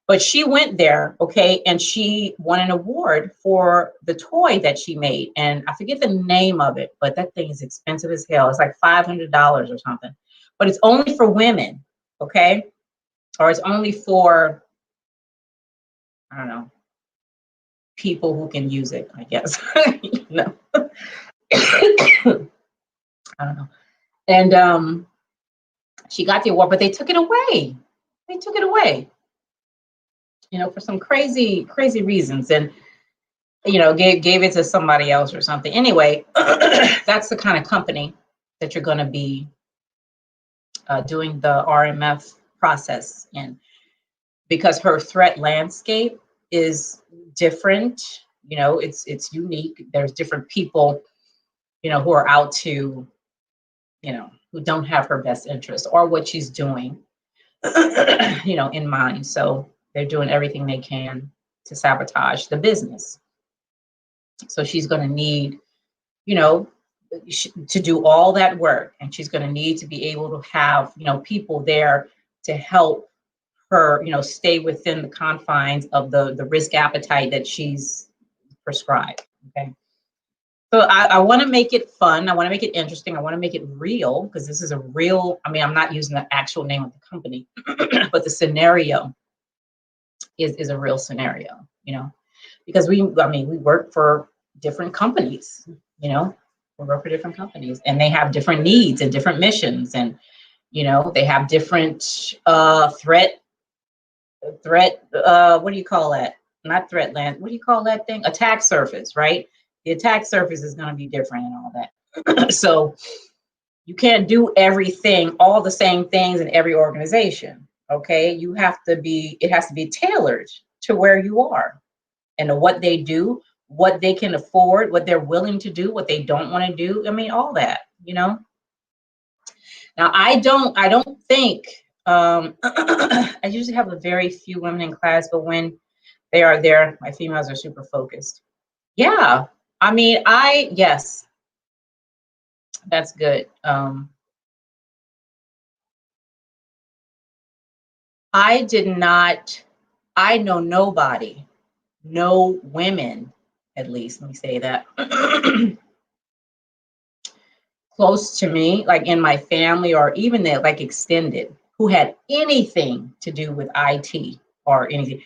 But she went there, okay, and she won an award for the toy that she made. And I forget the name of it, but that thing is expensive as hell. It's like $500 or something. But it's only for women, okay? Or it's only for, I don't know, people who can use it, I guess. No. I don't know. And she got the award, but they took it away. They took it away, you know, for some crazy reasons. And, you know, gave it to somebody else or something. Anyway, that's the kind of company that you're going to be doing the RMF process in, because her threat landscape is different. You know, it's unique. There's different people, you know, who are out to, you know, who don't have her best interest or what she's doing, you know, in mind. So they're doing everything they can to sabotage the business. So she's going to need, you know, to do all that work, and she's going to need to be able to have, you know, people there to help her, you know, stay within the confines of the risk appetite that she's prescribed. Okay. So I want to make it fun. I want to make it interesting. I want to make it real, because this is a real, I mean, I'm not using the actual name of the company, but the scenario is a real scenario, you know, because we work for different companies, you know, we work for different companies, and they have different needs and different missions, and, you know, they have different threat, what do you call that? Not threat land, what do you call that thing? Attack surface, right? The attack surface is going to be different and all that. So you can't do everything, all the same things in every organization. Okay, you have to be, it has to be tailored to where you are and to what they do, what they can afford, what they're willing to do, what they don't want to do. I mean, all that, you know. Now, I don't think, I usually have a very few women in class, but when they are there, my females are super focused. Yeah, I mean, yes, that's good. I know nobody, no women, at least, let me say that, close to me, like in my family or even that, like extended, who had anything to do with IT or anything.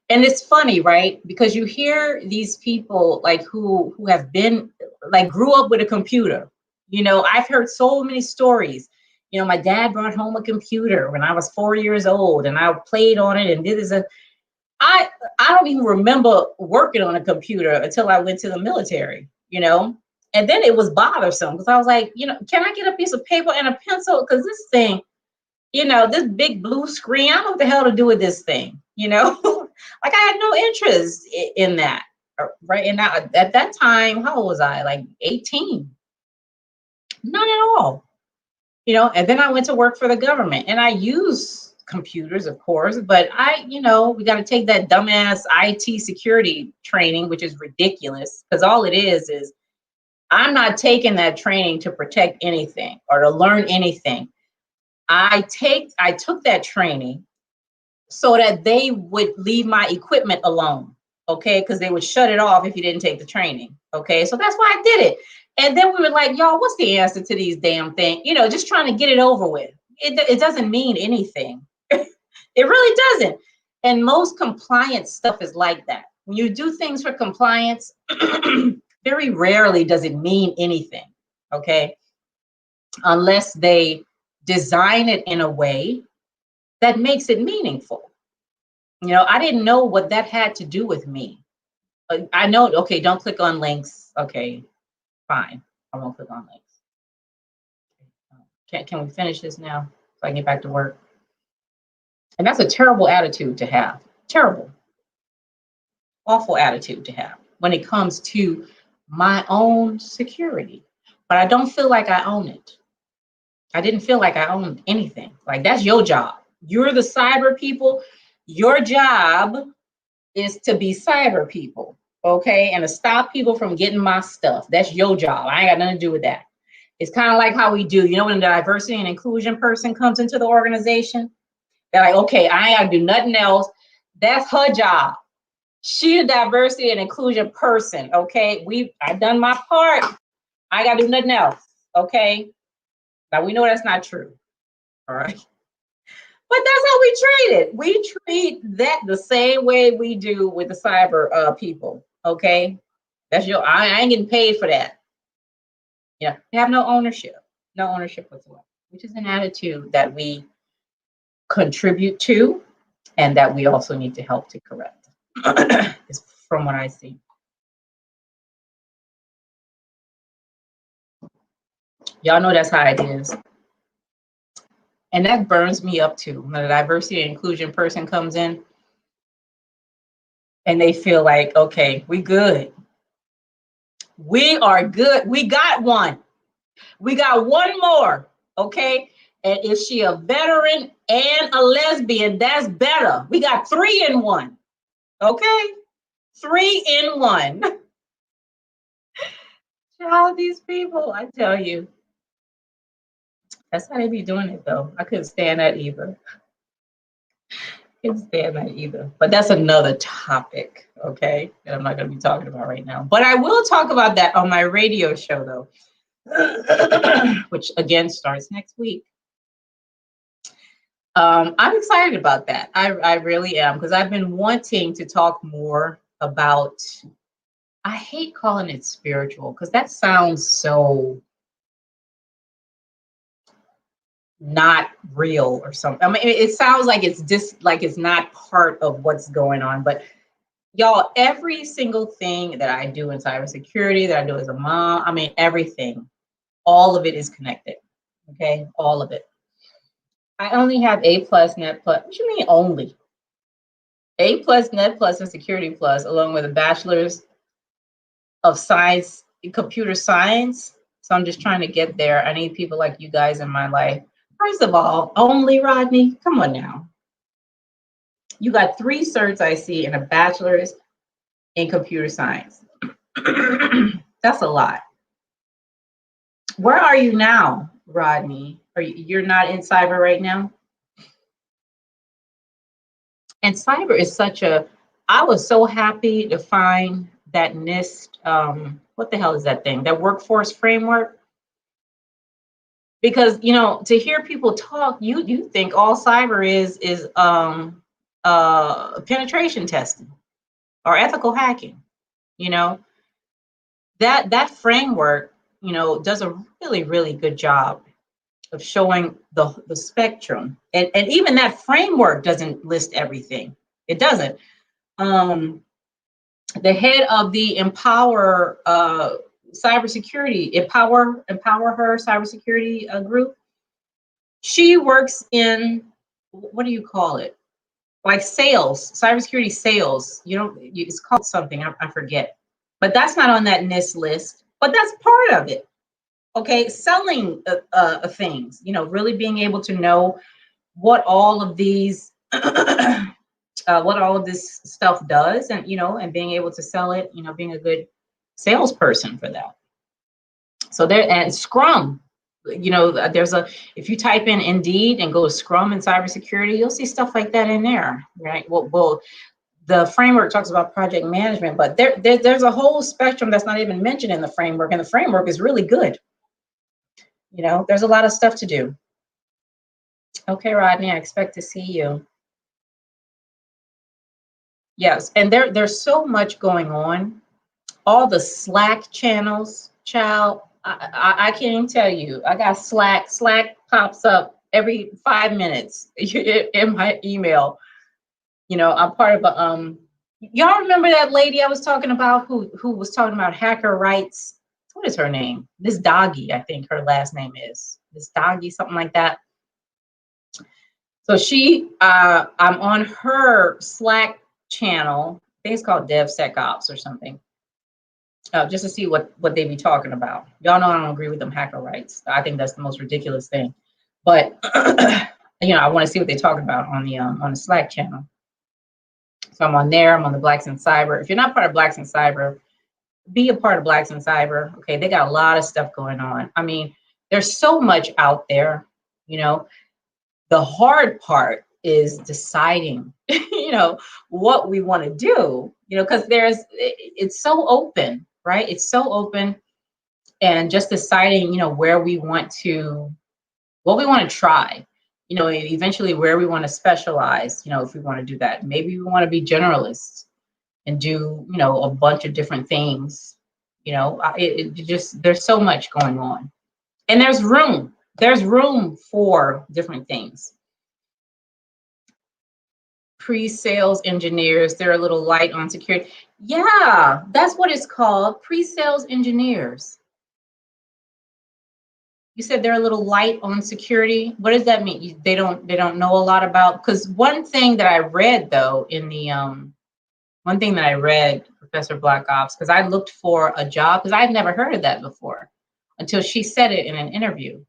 And it's funny, right? Because you hear these people like who have been like grew up with a computer. You know, I've heard so many stories. You know, my dad brought home a computer when I was 4 years old, and I played on it and did this. I don't even remember working on a computer until I went to the military. You know, and then it was bothersome because I was like, you know, can I get a piece of paper and a pencil? Because this thing, you know, this big blue screen, I don't know what the hell to do with this thing, you know? Like I had no interest in that, right? And now at that time, how old was I? Like 18. None at all, you know? And then I went to work for the government, and I use computers, of course, but you know, we got to take that dumbass IT security training, which is ridiculous, because all it is I'm not taking that training to protect anything or to learn anything. I took that training so that they would leave my equipment alone, okay? Because they would shut it off if you didn't take the training, okay? So that's why I did it. And then we were like, y'all, what's the answer to these damn things? You know, just trying to get it over with. It doesn't mean anything. It really doesn't. And most compliance stuff is like that. When you do things for compliance, very rarely does it mean anything, okay? Unless they design it in a way that makes it meaningful. You know, I didn't know what that had to do with me. I know, okay, don't click on links. Okay, fine. I won't click on links. Can we finish this now so I can get back to work? And that's a terrible attitude to have. Terrible. Awful attitude to have when it comes to my own security. But I don't feel like I own it. I didn't feel like I owned anything. Like, that's your job. You're the cyber people. Your job is to be cyber people, okay? And to stop people from getting my stuff. That's your job. I ain't got nothing to do with that. It's kind of like how we do, you know, when a diversity and inclusion person comes into the organization, they're like, okay, I ain't got to do nothing else. That's her job. She's a diversity and inclusion person, okay? I've done my part. I ain't got to do nothing else, okay? Now, we know that's not true, all right? But that's how we treat it. We treat that the same way we do with the cyber people, okay? That's I ain't getting paid for that. Yeah, you have no ownership whatsoever, which is an attitude that we contribute to and that we also need to help to correct, is from what I see. Y'all know that's how it is. And that burns me up too. When a diversity and inclusion person comes in and they feel like, okay, we good. We are good. We got one. We got one more, okay? And if she a veteran and a lesbian, that's better. We got 3 in 1, okay? 3 in 1. Child, these people, I tell you. That's how they be doing it, though. I couldn't stand that either. But that's another topic, okay, that I'm not going to be talking about right now. But I will talk about that on my radio show, though, which again starts next week. I'm excited about that. I really am, because I've been wanting to talk more about, I hate calling it spiritual, because that sounds so not real or something. I mean, it sounds like it's just like it's not part of what's going on. But y'all, every single thing that I do in cybersecurity, that I do as a mom, I mean, everything, all of it is connected. Okay, all of it. I only have A+, Net+. What you mean only? A+, Net+, and Security Plus, along with a bachelor's of science, computer science. So I'm just trying to get there. I need people like you guys in my life. First of all, only Rodney, come on now. You got 3 certs I see and a bachelor's in computer science. That's a lot. Where are you now, Rodney? You're not in cyber right now? And cyber is such a, I was so happy to find that NIST, what the hell is that thing? That workforce framework. Because, you know, to hear people talk, you think all cyber is penetration testing or ethical hacking. You know, that framework, you know, does a really, really good job of showing the spectrum. And even that framework doesn't list everything. It doesn't. The head of the Empower Cybersecurity, Empower Her Cybersecurity group, she works in, what do you call it? Like sales, cybersecurity sales. You know, it's called something, I forget. But that's not on that NIST list, but that's part of it. Okay, selling things, you know, really being able to know what all of these, what all of this stuff does, and, you know, and being able to sell it, you know, being a good salesperson for that. So there, and Scrum, you know, there's a, if you type in Indeed and go to Scrum and cybersecurity, you'll see stuff like that in there, right? Well, the framework talks about project management, but there's a whole spectrum that's not even mentioned in the framework, and the framework is really good. You know, there's a lot of stuff to do. Okay, Rodney, I expect to see you. Yes, and there's so much going on. All the Slack channels, child, I can't even tell you. I got Slack. Slack pops up every 5 minutes in my email. You know, I'm part of a, y'all remember that lady I was talking about who was talking about hacker rights? What is her name? This Doggy, I think her last name is. This Doggy, something like that. So she, I'm on her Slack channel. I think it's called DevSecOps or something. Just to see what they be talking about. Y'all know I don't agree with them hacker rights. I think that's the most ridiculous thing. But you know, I want to see what they're talking about on the Slack channel. So I'm on there. I'm on the Blacks in Cyber. If you're not part of Blacks in Cyber, be a part of Blacks in Cyber. Okay, they got a lot of stuff going on. I mean, there's so much out there. You know, the hard part is deciding, you know, what we want to do. You know, because it's so open, right? It's so open, and just deciding, you know, where we want to, what we want to try. You know, eventually where we want to specialize, you know, if we want to do that. Maybe we want to be generalists and do, you know, a bunch of different things. You know, it just, there's so much going on. And there's room for different things. Pre-sales engineers, they're a little light on security. Yeah, that's what it's called, pre-sales engineers. You said they're a little light on security. What does that mean? They don't know a lot about, because one thing that I read though in the Professor Black Ops, because I looked for a job, because I'd never heard of that before until she said it in an interview.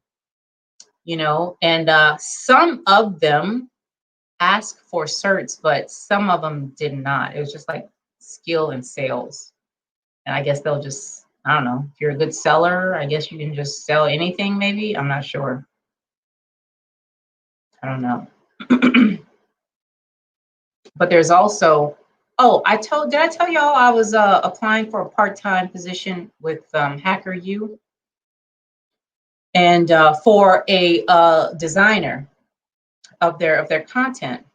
You know, and some of them asked for certs, but some of them did not. It was just like skill and sales. And I guess they'll just, I don't know, if you're a good seller, I guess you can just sell anything maybe. I'm not sure. I don't know. But there's also, oh, did I tell y'all I was applying for a part-time position with HackerU? And for a designer of their content.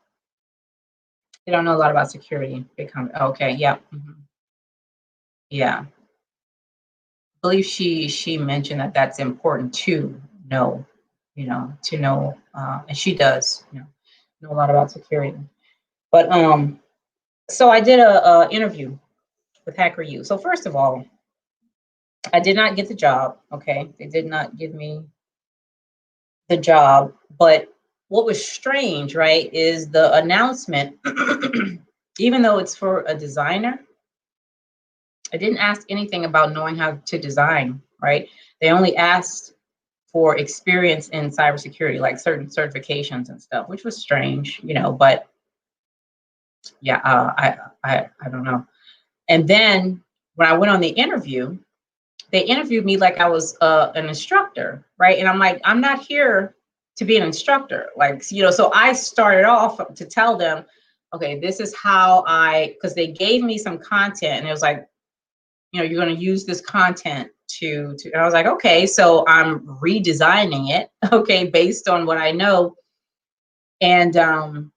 They don't know a lot about security. Okay, yeah. Yeah. I believe she mentioned that that's important to know, you know, and she does, you know a lot about security. But so I did a interview with HackerU. So first of all, I did not get the job. Okay, they did not give me the job. But what was strange, right, is the announcement. Even though it's for a designer, It didn't ask anything about knowing how to design, right? They only asked for experience in cybersecurity, like certain certifications and stuff, which was strange, you know, but yeah, I don't know. And then when I went on the interview, they interviewed me like I was an instructor, right? And I'm like, I'm not here to be an instructor. Like, you know, so I started off to tell them, okay, this is how because they gave me some content and it was like, you know, you're going to use this content and I was like, okay, so I'm redesigning it, okay, based on what I know. And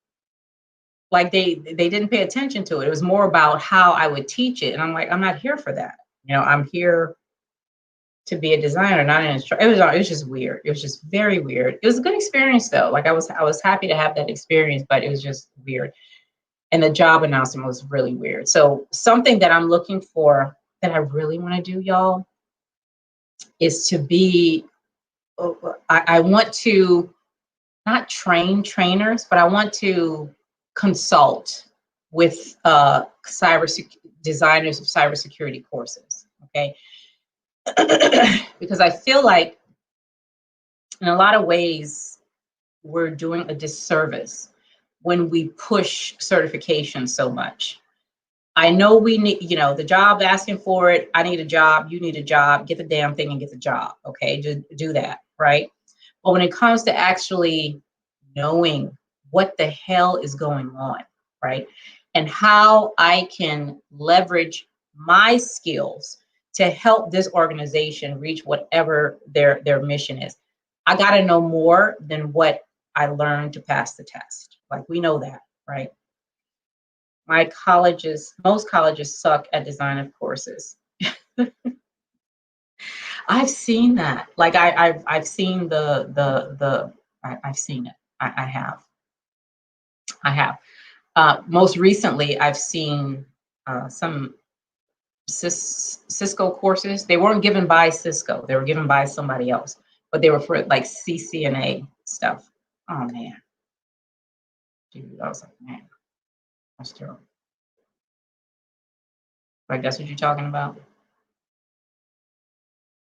like they didn't pay attention to it. It was more about how I would teach it. And I'm like, I'm not here for that. You know, I'm here to be a designer, not an instructor. It was just weird. It was just very weird. It was a good experience though. Like I was happy to have that experience, but it was just weird. And the job announcement was really weird. So something that I'm looking for that I really want to do, y'all, is to be, I want to not train trainers, but I want to consult with designers of cybersecurity courses, okay? Because I feel like in a lot of ways, we're doing a disservice when we push certification so much. I know we need, you know, the job asking for it. I need a job. You need a job. Get the damn thing and get the job. Okay, just do that, right? But when it comes to actually knowing what the hell is going on, right? And how I can leverage my skills to help this organization reach whatever their mission is. I got to know more than what I learned to pass the test. Like we know that, right? Most colleges suck at design of courses. I've seen that. Like I've seen I've seen it. I have. I have. Most recently, I've seen some Cisco courses. They weren't given by Cisco. They were given by somebody else, but they were for like CCNA stuff. Oh man, dude, I was like, man, that's terrible. Like that's what you're talking about.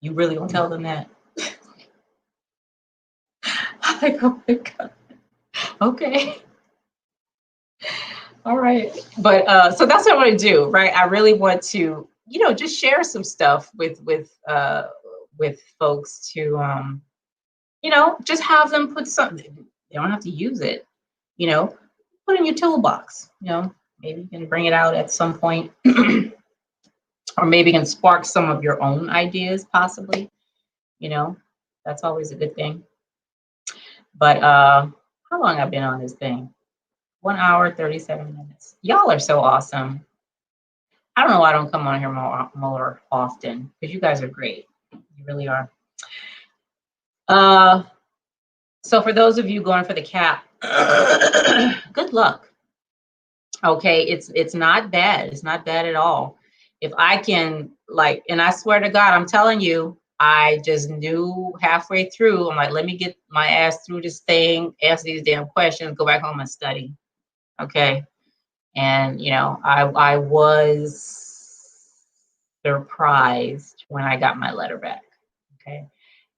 You really gonna tell them that? I'm like, oh my god. Okay. All right. But so that's what I want to do, right? I really want to, you know, just share some stuff with folks to you know, just have them put something. They don't have to use it, you know, put it in your toolbox, you know, maybe you can bring it out at some point. Or maybe you can spark some of your own ideas, possibly, you know, that's always a good thing. But how long I've been on this thing? 1 hour, 37 minutes. Y'all are so awesome. I don't know why I don't come on here more often, because you guys are great. You really are. So for those of you going for the CAP, good luck. Okay, it's not bad. It's not bad at all. If I can, like, and I swear to God, I'm telling you, I just knew halfway through, I'm like, let me get my ass through this thing, answer these damn questions, go back home and study. Okay. And, you know, I was surprised when I got my letter back. Okay.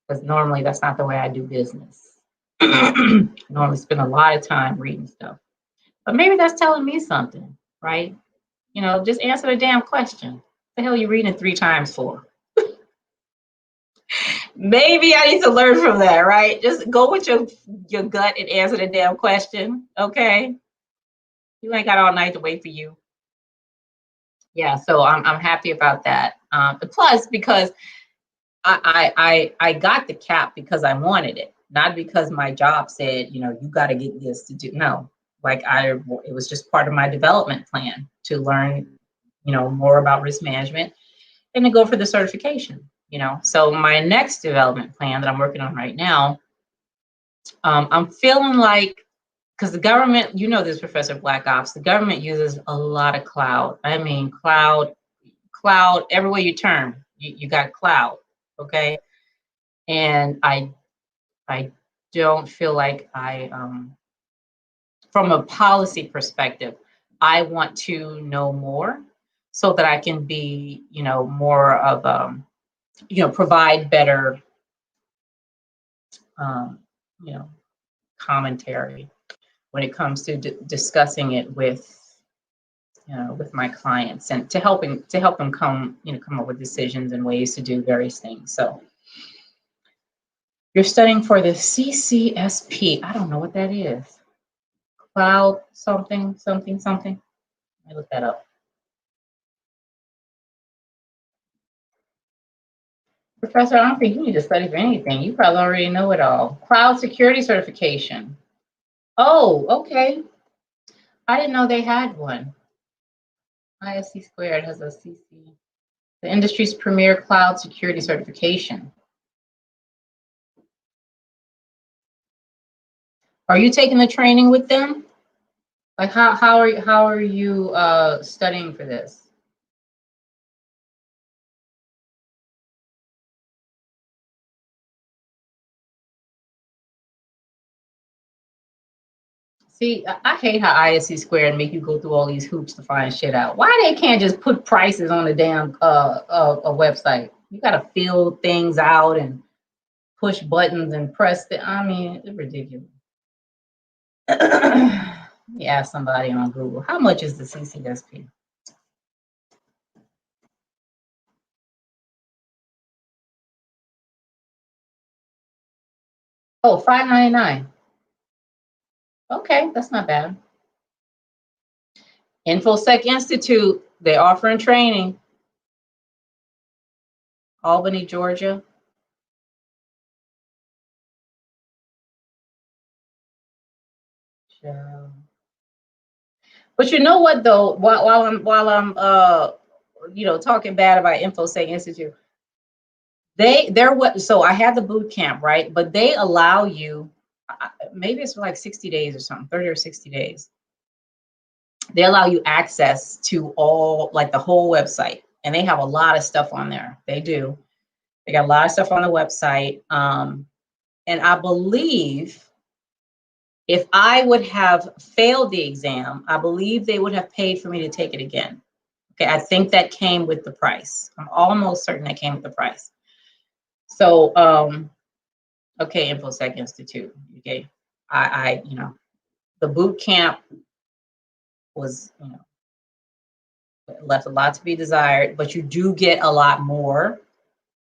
Because normally that's not the way I do business. I normally spend a lot of time reading stuff. But maybe that's telling me something, right? You know, just answer the damn question. What the hell are you reading 3 times for? Maybe I need to learn from that, right? Just go with your gut and answer the damn question, okay? You ain't got all night to wait for you. Yeah, so I'm happy about that. Plus, because I got the CAP because I wanted it, not because my job said, you know, you got to get this to do. No, like it was just part of my development plan to learn, you know, more about risk management and to go for the certification, you know. So my next development plan that I'm working on right now, I'm feeling like, because the government, you know this, Professor Black Ops, the government uses a lot of cloud. I mean, cloud, everywhere you turn, you got cloud, okay? And I don't feel like from a policy perspective, I want to know more. so that I can be, more of, provide better, commentary when it comes to discussing it with, with my clients, and to help them come up with decisions and ways to do various things. So you're studying for the CCSP. I don't know what that is. Cloud something. Let me look that up. Professor, I don't think you need to study for anything. You probably already know it all. Cloud security certification. Oh, okay. I didn't know they had one. ISC2 has a CC. The industry's premier cloud security certification. Are you taking the training with them? Like how are you studying for this? See, I hate how ISC2 make you go through all these hoops to find shit out. Why they can't just put prices on the damn a website? You gotta fill things out and push buttons and press the. I mean, it's ridiculous. You ask somebody on Google, how much is the CCSP? Oh, $5.99. Okay, that's not bad. InfoSec Institute, they're offering training. Albany, Georgia. Sure. But you know what though, while I'm talking bad about InfoSec Institute, they're what, so I had the boot camp, right? But they allow you, maybe it's for like 60 days or something, 30 or 60 days. They allow you access to all, like the whole website. And they have a lot of stuff on there. They do. They got a lot of stuff on the website. And I believe if I would have failed the exam, I believe they would have paid for me to take it again. Okay, I think that came with the price. I'm almost certain that came with the price. So, okay, InfoSec Institute. Okay, I the boot camp was, left a lot to be desired, but you do get a lot more,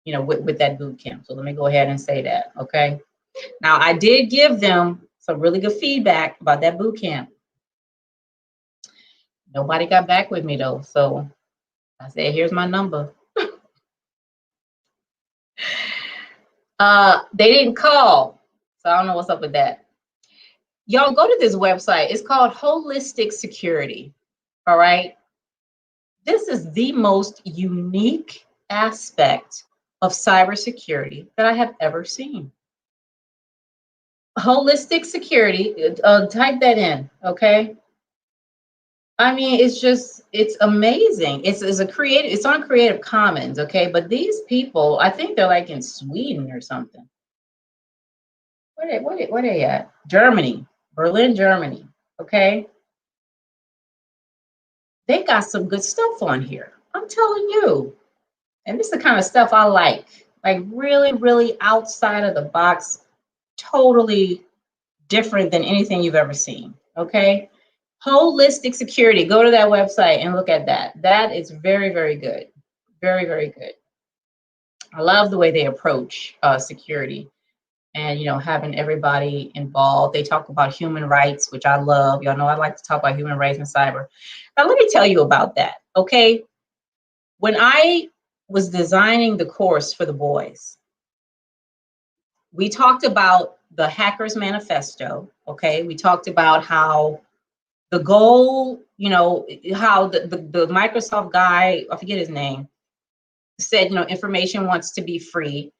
with that boot camp. So let me go ahead and say that. Okay. Now I did give them some really good feedback about that boot camp. Nobody got back with me though, so I said, here's my number. They didn't call, so I don't know what's up with that. Y'all go to this website. It's called Holistic Security. All right. This is the most unique aspect of cybersecurity that I have ever seen. Holistic Security, type that in, okay? I mean, it's amazing. It's on Creative Commons, okay? But these people, I think they're like in Sweden or something. Where they at? Germany, Berlin, Germany, okay? They got some good stuff on here. I'm telling you. And this is the kind of stuff I like really, really outside of the box, totally different than anything you've ever seen, okay? Holistic Security, go to that website and look at that. That is very, very good. Very, very good. I love the way they approach security and, having everybody involved. They talk about human rights, which I love. Y'all know I like to talk about human rights in cyber. Now, let me tell you about that, okay? When I was designing the course for the boys, we talked about the Hackers Manifesto, okay? We talked about how the goal, how the Microsoft guy, I forget his name, said, information wants to be free.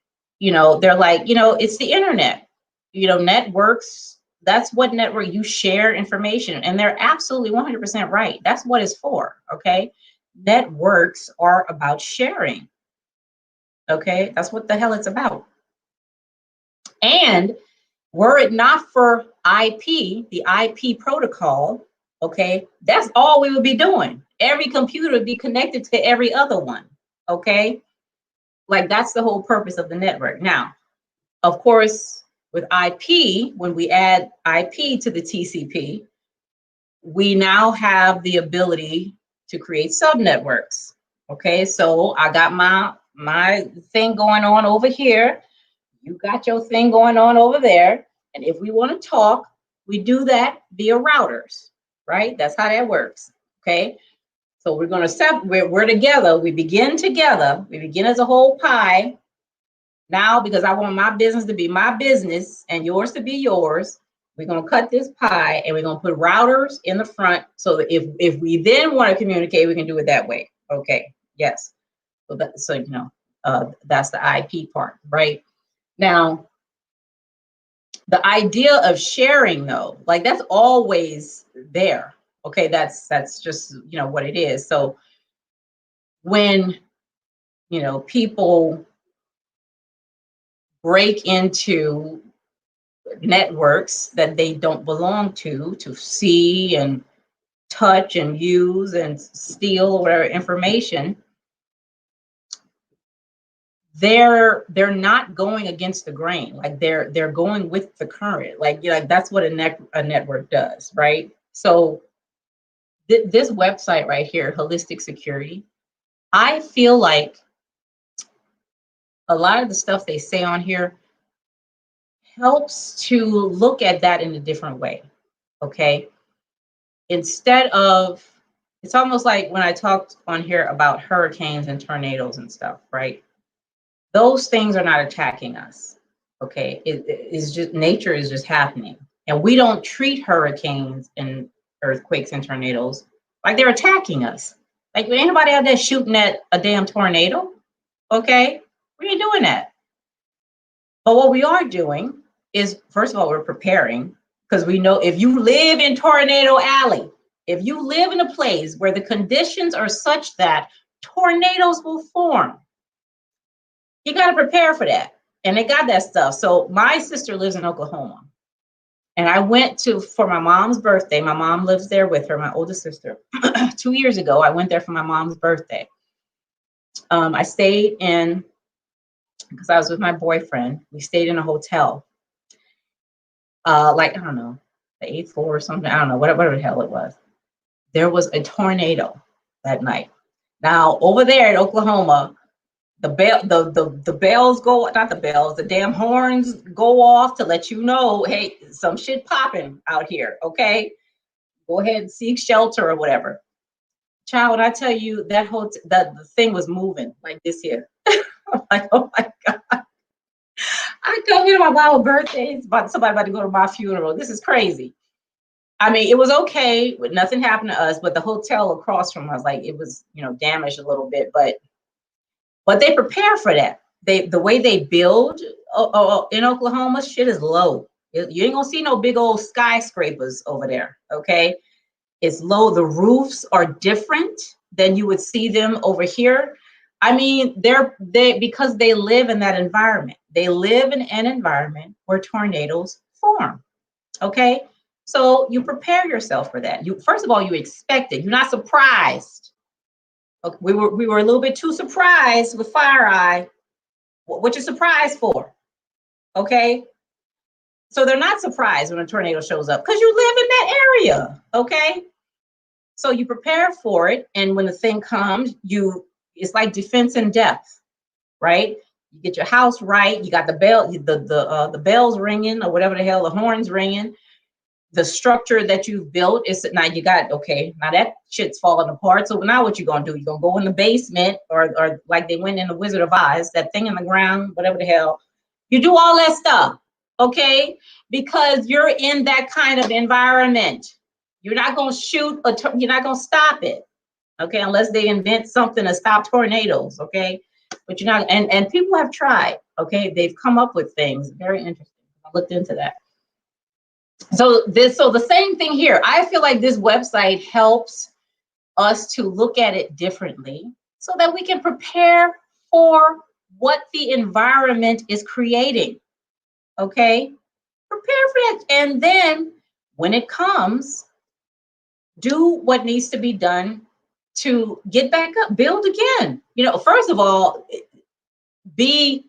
They're like, it's the internet, networks, that's what network, you share information. And they're absolutely 100% right. That's what it's for, okay? Networks are about sharing, okay? That's what the hell it's about. And were it not for IP, the IP protocol, okay, that's all we would be doing. every computer would be connected to every other one, okay? Like that's the whole purpose of the network. Now, of course, with IP, when we add IP to the TCP, we now have the ability to create subnetworks. Okay, so I got my thing going on over here. You got your thing going on over there. And if we want to talk, we do that via routers, right? That's how that works. Okay. So we're going to we're together. We begin together. We begin as a whole pie. Now, because I want my business to be my business and yours to be yours, we're going to cut this pie and we're going to put routers in the front so that if we then want to communicate, we can do it that way. Okay. Yes. So you know, that's the IP part, right? Now, the idea of sharing, though, like that's always there. Okay, that's just, you know, what it is. So when, you know, people break into networks that they don't belong to see and touch and use and steal or whatever information, they're not going against the grain. Like they're going with the current. Like, you know, that's what a network does, right? So this website right here, Holistic Security, I feel like a lot of the stuff they say on here helps to look at that in a different way. Okay, instead of, it's almost like when I talked on here about hurricanes and tornadoes and stuff, right? Those things are not attacking us. Okay, it's just, nature is just happening, and we don't treat hurricanes and earthquakes and tornadoes like they're attacking us. Like, anybody out there shooting at a damn tornado? Okay, we ain't doing that. But what we are doing is, first of all, we're preparing, because we know if you live in Tornado Alley, if you live in a place where the conditions are such that tornadoes will form, you got to prepare for that. And they got that stuff. So my sister lives in Oklahoma. And I went for my mom's birthday. My mom lives there with her, my oldest sister. 2 years ago, I went there for my mom's birthday. I stayed in, because I was with my boyfriend, we stayed in a hotel. Like, I don't know, the 8th floor or something. I don't know, whatever the hell it was. There was a tornado that night. Now, over there in Oklahoma, the bells go, not the bells, the damn horns go off to let you know, hey, some shit popping out here, okay? Go ahead and seek shelter or whatever. Child, when I tell you that the thing was moving like this here. I'm like, oh my God. I come here to my mom's birthday, somebody about to go to my funeral. This is crazy. I mean, it was okay, but nothing happened to us, but the hotel across from us, like, it was, you know, damaged a little bit, but they prepare for that. The way they build in Oklahoma, shit is low. You ain't gonna see no big old skyscrapers over there, okay? It's low. The roofs are different than you would see them over here. I mean, they because they live in that environment. They live in an environment where tornadoes form, okay? So you prepare yourself for that. First of all, you expect it. You're not surprised. Okay, we were a little bit too surprised with FireEye. What you surprised for? Okay, so they're not surprised when a tornado shows up because you live in that area. Okay, so you prepare for it, and when the thing comes, it's like defense in depth, right? You get your house right. You got the bell, the bells ringing, or whatever the hell, the horns ringing. The structure that you've built is, now you got, okay, now that shit's falling apart. So now what you gonna do? You're gonna go in the basement, or like they went in the Wizard of Oz, that thing in the ground, whatever the hell. You do all that stuff, okay? Because you're in that kind of environment. You're not gonna you're not gonna stop it, okay? Unless they invent something to stop tornadoes, okay? But you're not, and people have tried, okay? They've come up with things, very interesting. I looked into that. So the same thing here. I feel like this website helps us to look at it differently so that we can prepare for what the environment is creating. Okay? Prepare for that. And then when it comes, do what needs to be done to get back up, build again. You know, first of all, be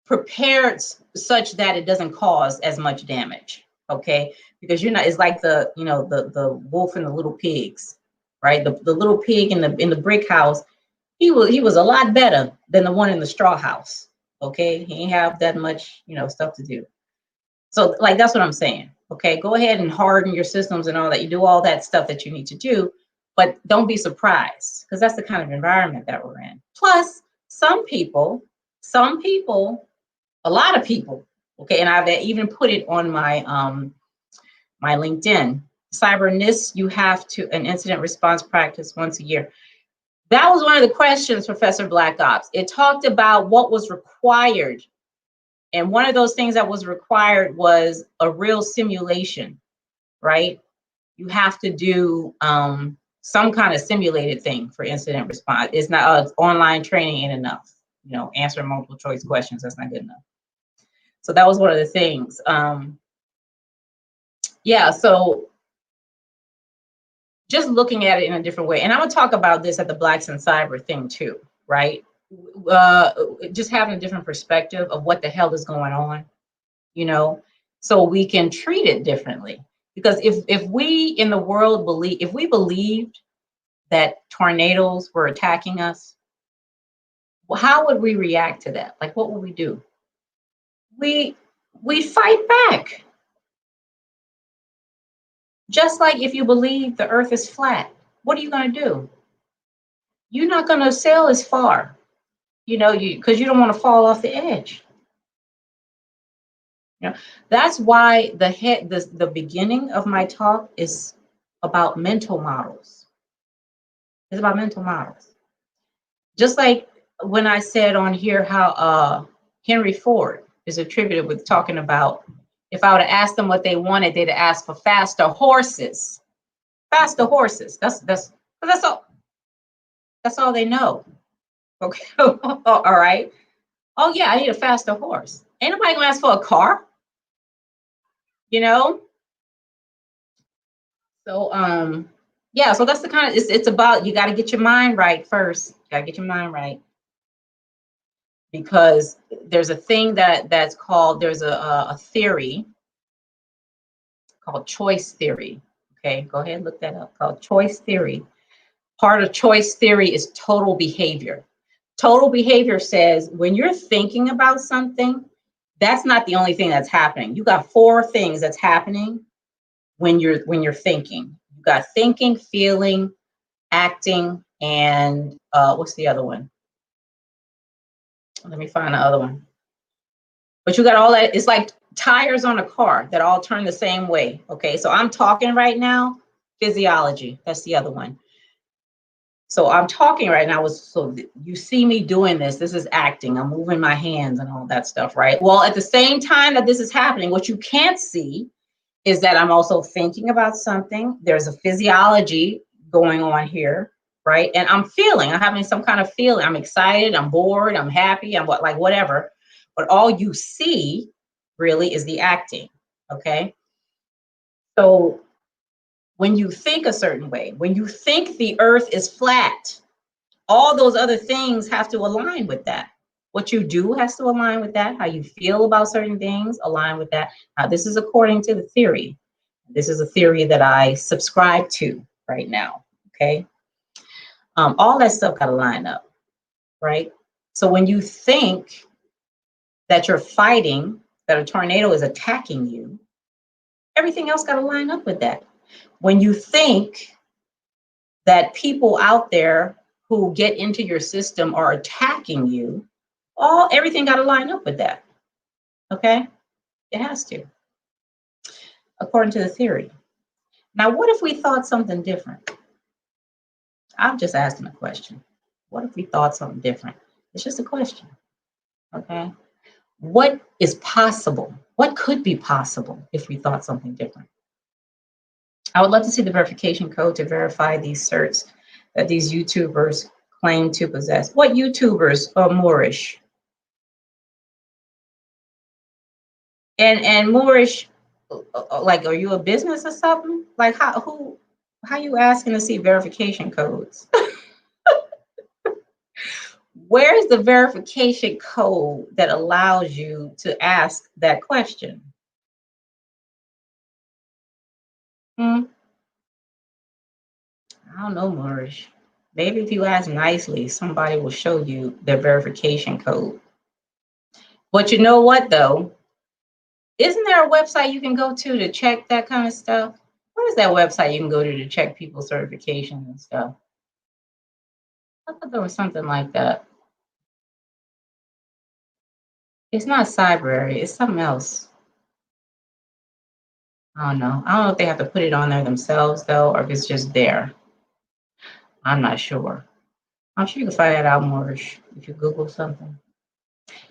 prepared such that it doesn't cause as much damage. Okay, because you're not. It's like the, you know, the wolf and the little pigs, right? The little pig in the brick house. He was a lot better than the one in the straw house. Okay, he ain't have that much, you know, stuff to do. So like, that's what I'm saying. Okay, go ahead and harden your systems and all that. You do all that stuff that you need to do, but don't be surprised, because that's the kind of environment that we're in. Plus, some people, a lot of people, okay, and I've even put it on my my LinkedIn. Cyber NIST, you have to an incident response practice once a year. That was one of the questions, Professor Black Ops. It talked about what was required. And one of those things that was required was a real simulation, right? You have to do some kind of simulated thing for incident response. It's not online training ain't enough. You know, answering multiple choice questions, that's not good enough. So that was one of the things. Yeah, so just looking at it in a different way. And I'm gonna talk about this at the Blacks in Cyber thing too, right? Just having a different perspective of what the hell is going on, you know, so we can treat it differently. Because if we in the world if we believed that tornadoes were attacking us, well, how would we react to that? Like, what would we do? We fight back. Just like if you believe the earth is flat, what are you going to do? You're not going to sail as far, you know, because you don't want to fall off the edge. You know, that's why the beginning of my talk is about mental models. It's about mental models. Just like when I said on here how Henry Ford is attributed with talking about, if I would have asked them what they wanted, they'd have asked for faster horses. Faster horses. That's all. That's all they know. Okay. All right. Oh yeah, I need a faster horse. Ain't nobody gonna ask for a car. You know. So yeah. So that's the kind of it's about. You got to get your mind right first. You got to get your mind right. Because there's a thing that's called, there's a theory called choice theory. Okay, go ahead and look that up, called choice theory. Part of choice theory is total behavior. Total behavior says when you're thinking about something, that's not the only thing that's happening. You got 4 things that's happening when you're thinking. You got thinking, feeling, acting, and what's the other one? Let me find the other one. But you got all that. It's like tires on a car that all turn the same way. Okay, so I'm talking right now. Physiology, that's the other one. So I'm talking right now. So you see me doing this. This is acting. I'm moving my hands and all that stuff, right? Well, at the same time that this is happening, what you can't see is that I'm also thinking about something. There's a physiology going on here, right? And I'm having some kind of feeling. I'm excited. I'm bored. I'm happy. I'm like whatever. But all you see really is the acting, okay? So when you think a certain way, when you think the earth is flat, all those other things have to align with that. What you do has to align with that. How you feel about certain things align with that. Now, this is according to the theory. This is a theory that I subscribe to right now, okay? All that stuff got to line up, right? So when you think that you're fighting, that a tornado is attacking you, everything else got to line up with that. When you think that people out there who get into your system are attacking you, everything got to line up with that. Okay? It has to, according to the theory. Now, what if we thought something different? I'm just asking a question. What if we thought something different? It's just a question. Okay? What is possible? What could be possible if we thought something different? I would love to see the verification code to verify these certs that these YouTubers claim to possess. What YouTubers are Moorish? And Moorish, like, are you a business or something? Like, how you asking to see verification codes? Where's the verification code that allows you to ask that question? I don't know, Moorish. Maybe if you ask nicely, somebody will show you the verification code. But you know what, though? Isn't there a website you can go to check that kind of stuff? What is that website you can go to check people's certifications and stuff? I thought there was something like that. It's not Cybersecurity, it's something else. I don't know. I don't know if they have to put it on there themselves, though, or if it's just there. I'm not sure. I'm sure you can find that out more if you Google something.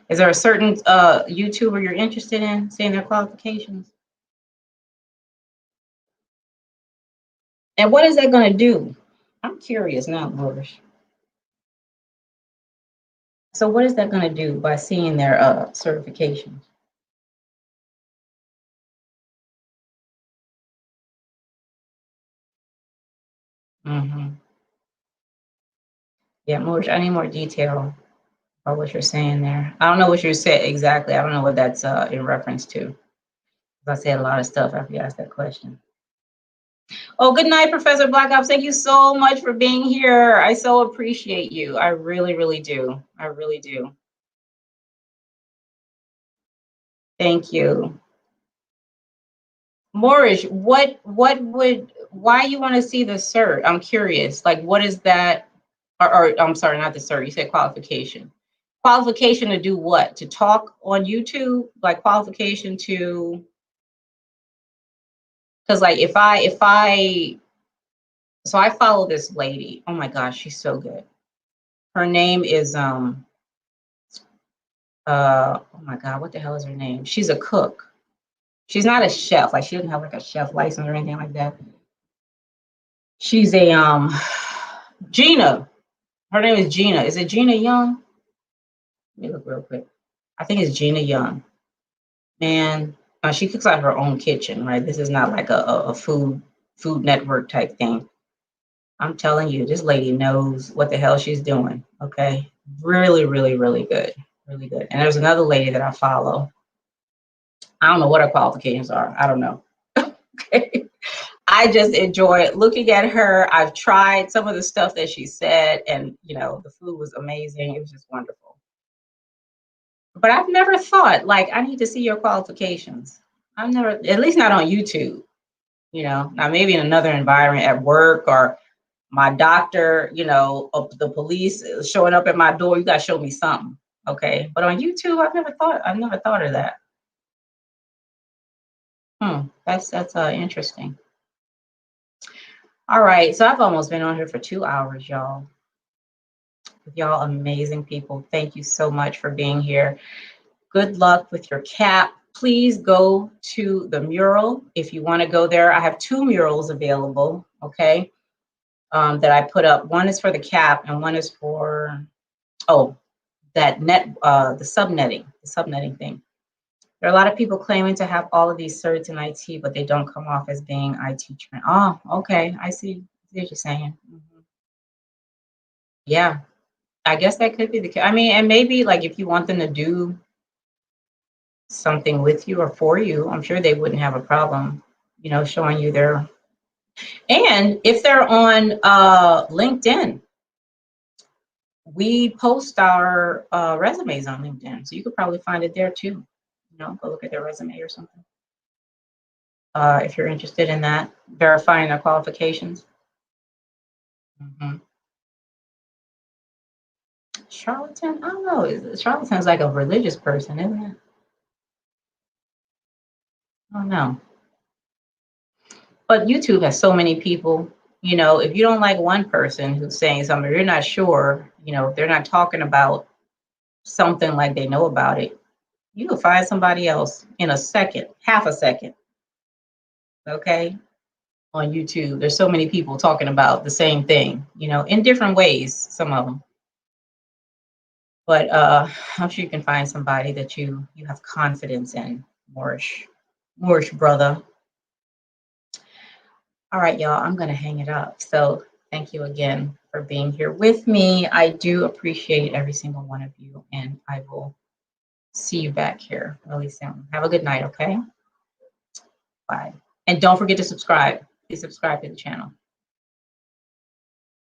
Is there a certain YouTuber you're interested in seeing their qualifications? And what is that going to do? I'm curious now, Moorish. So what is that going to do by seeing their certifications? Yeah, Moorish, I need more detail about what you're saying there. I don't know what you said exactly. I don't know what that's in reference to. I said a lot of stuff after you asked that question. Oh, good night, Professor Black Ops. Thank you so much for being here. I so appreciate you. I really, really do. I really do. Thank you. Moorish, why you want to see the cert? I'm curious. Like, what is that? Or I'm sorry, not the cert. You said qualification. Qualification to do what? To talk on YouTube? Like qualification to? Because like if I so I follow this lady. Oh my gosh, she's so good. Her name is oh my God, what the hell is her name? She's a cook. She's not a chef. Like she doesn't have like a chef license or anything like that. She's a Gina. Her name is Gina. Is it Gina Young? Let me look real quick. I think it's Gina Young. And she cooks out her own kitchen, right? This is not like a food network type thing. I'm telling you, this lady knows what the hell she's doing. Okay. Really, really, really good. Really good. And there's another lady that I follow. I don't know what her qualifications are. I don't know. Okay. I just enjoy looking at her. I've tried some of the stuff that she said, and you know, the food was amazing. It was just wonderful. But I've never thought, like, I need to see your qualifications. I've never, at least not on YouTube, you know. Now maybe in another environment at work or my doctor, you know, the police showing up at my door, you got to show me something. Okay. But on YouTube, I've never thought of that. That's interesting. All right. So I've almost been on here for 2 hours, y'all. Y'all amazing people. Thank you so much for being here. Good luck with your CAP. Please go to the mural if you want to go there. I have 2 murals available, okay, that I put up. One is for the CAP and one is for, the subnetting thing. There are a lot of people claiming to have all of these certs in IT, but they don't come off as being IT trained. Oh, okay, I see what you're saying. Yeah, I guess that could be the case. I mean, and maybe like if you want them to do something with you or for you, I'm sure they wouldn't have a problem, you know, showing you their. And if they're on LinkedIn, we post our resumes on LinkedIn, so you could probably find it there too. You know, go look at their resume or something. If you're interested in that, verifying their qualifications. Charlatan? I don't know. Charlatan's like a religious person, isn't it? I don't know. But YouTube has so many people, you know, if you don't like one person who's saying something, you're not sure, you know, if they're not talking about something like they know about it, you can find somebody else in a second, half a second. Okay. On YouTube, there's so many people talking about the same thing, you know, in different ways, some of them. But I'm sure you can find somebody that you have confidence in, Moorish brother. All right, y'all, I'm going to hang it up. So thank you again for being here with me. I do appreciate every single one of you, and I will see you back here really soon. Have a good night, okay? Bye. And don't forget to subscribe. Please subscribe to the channel.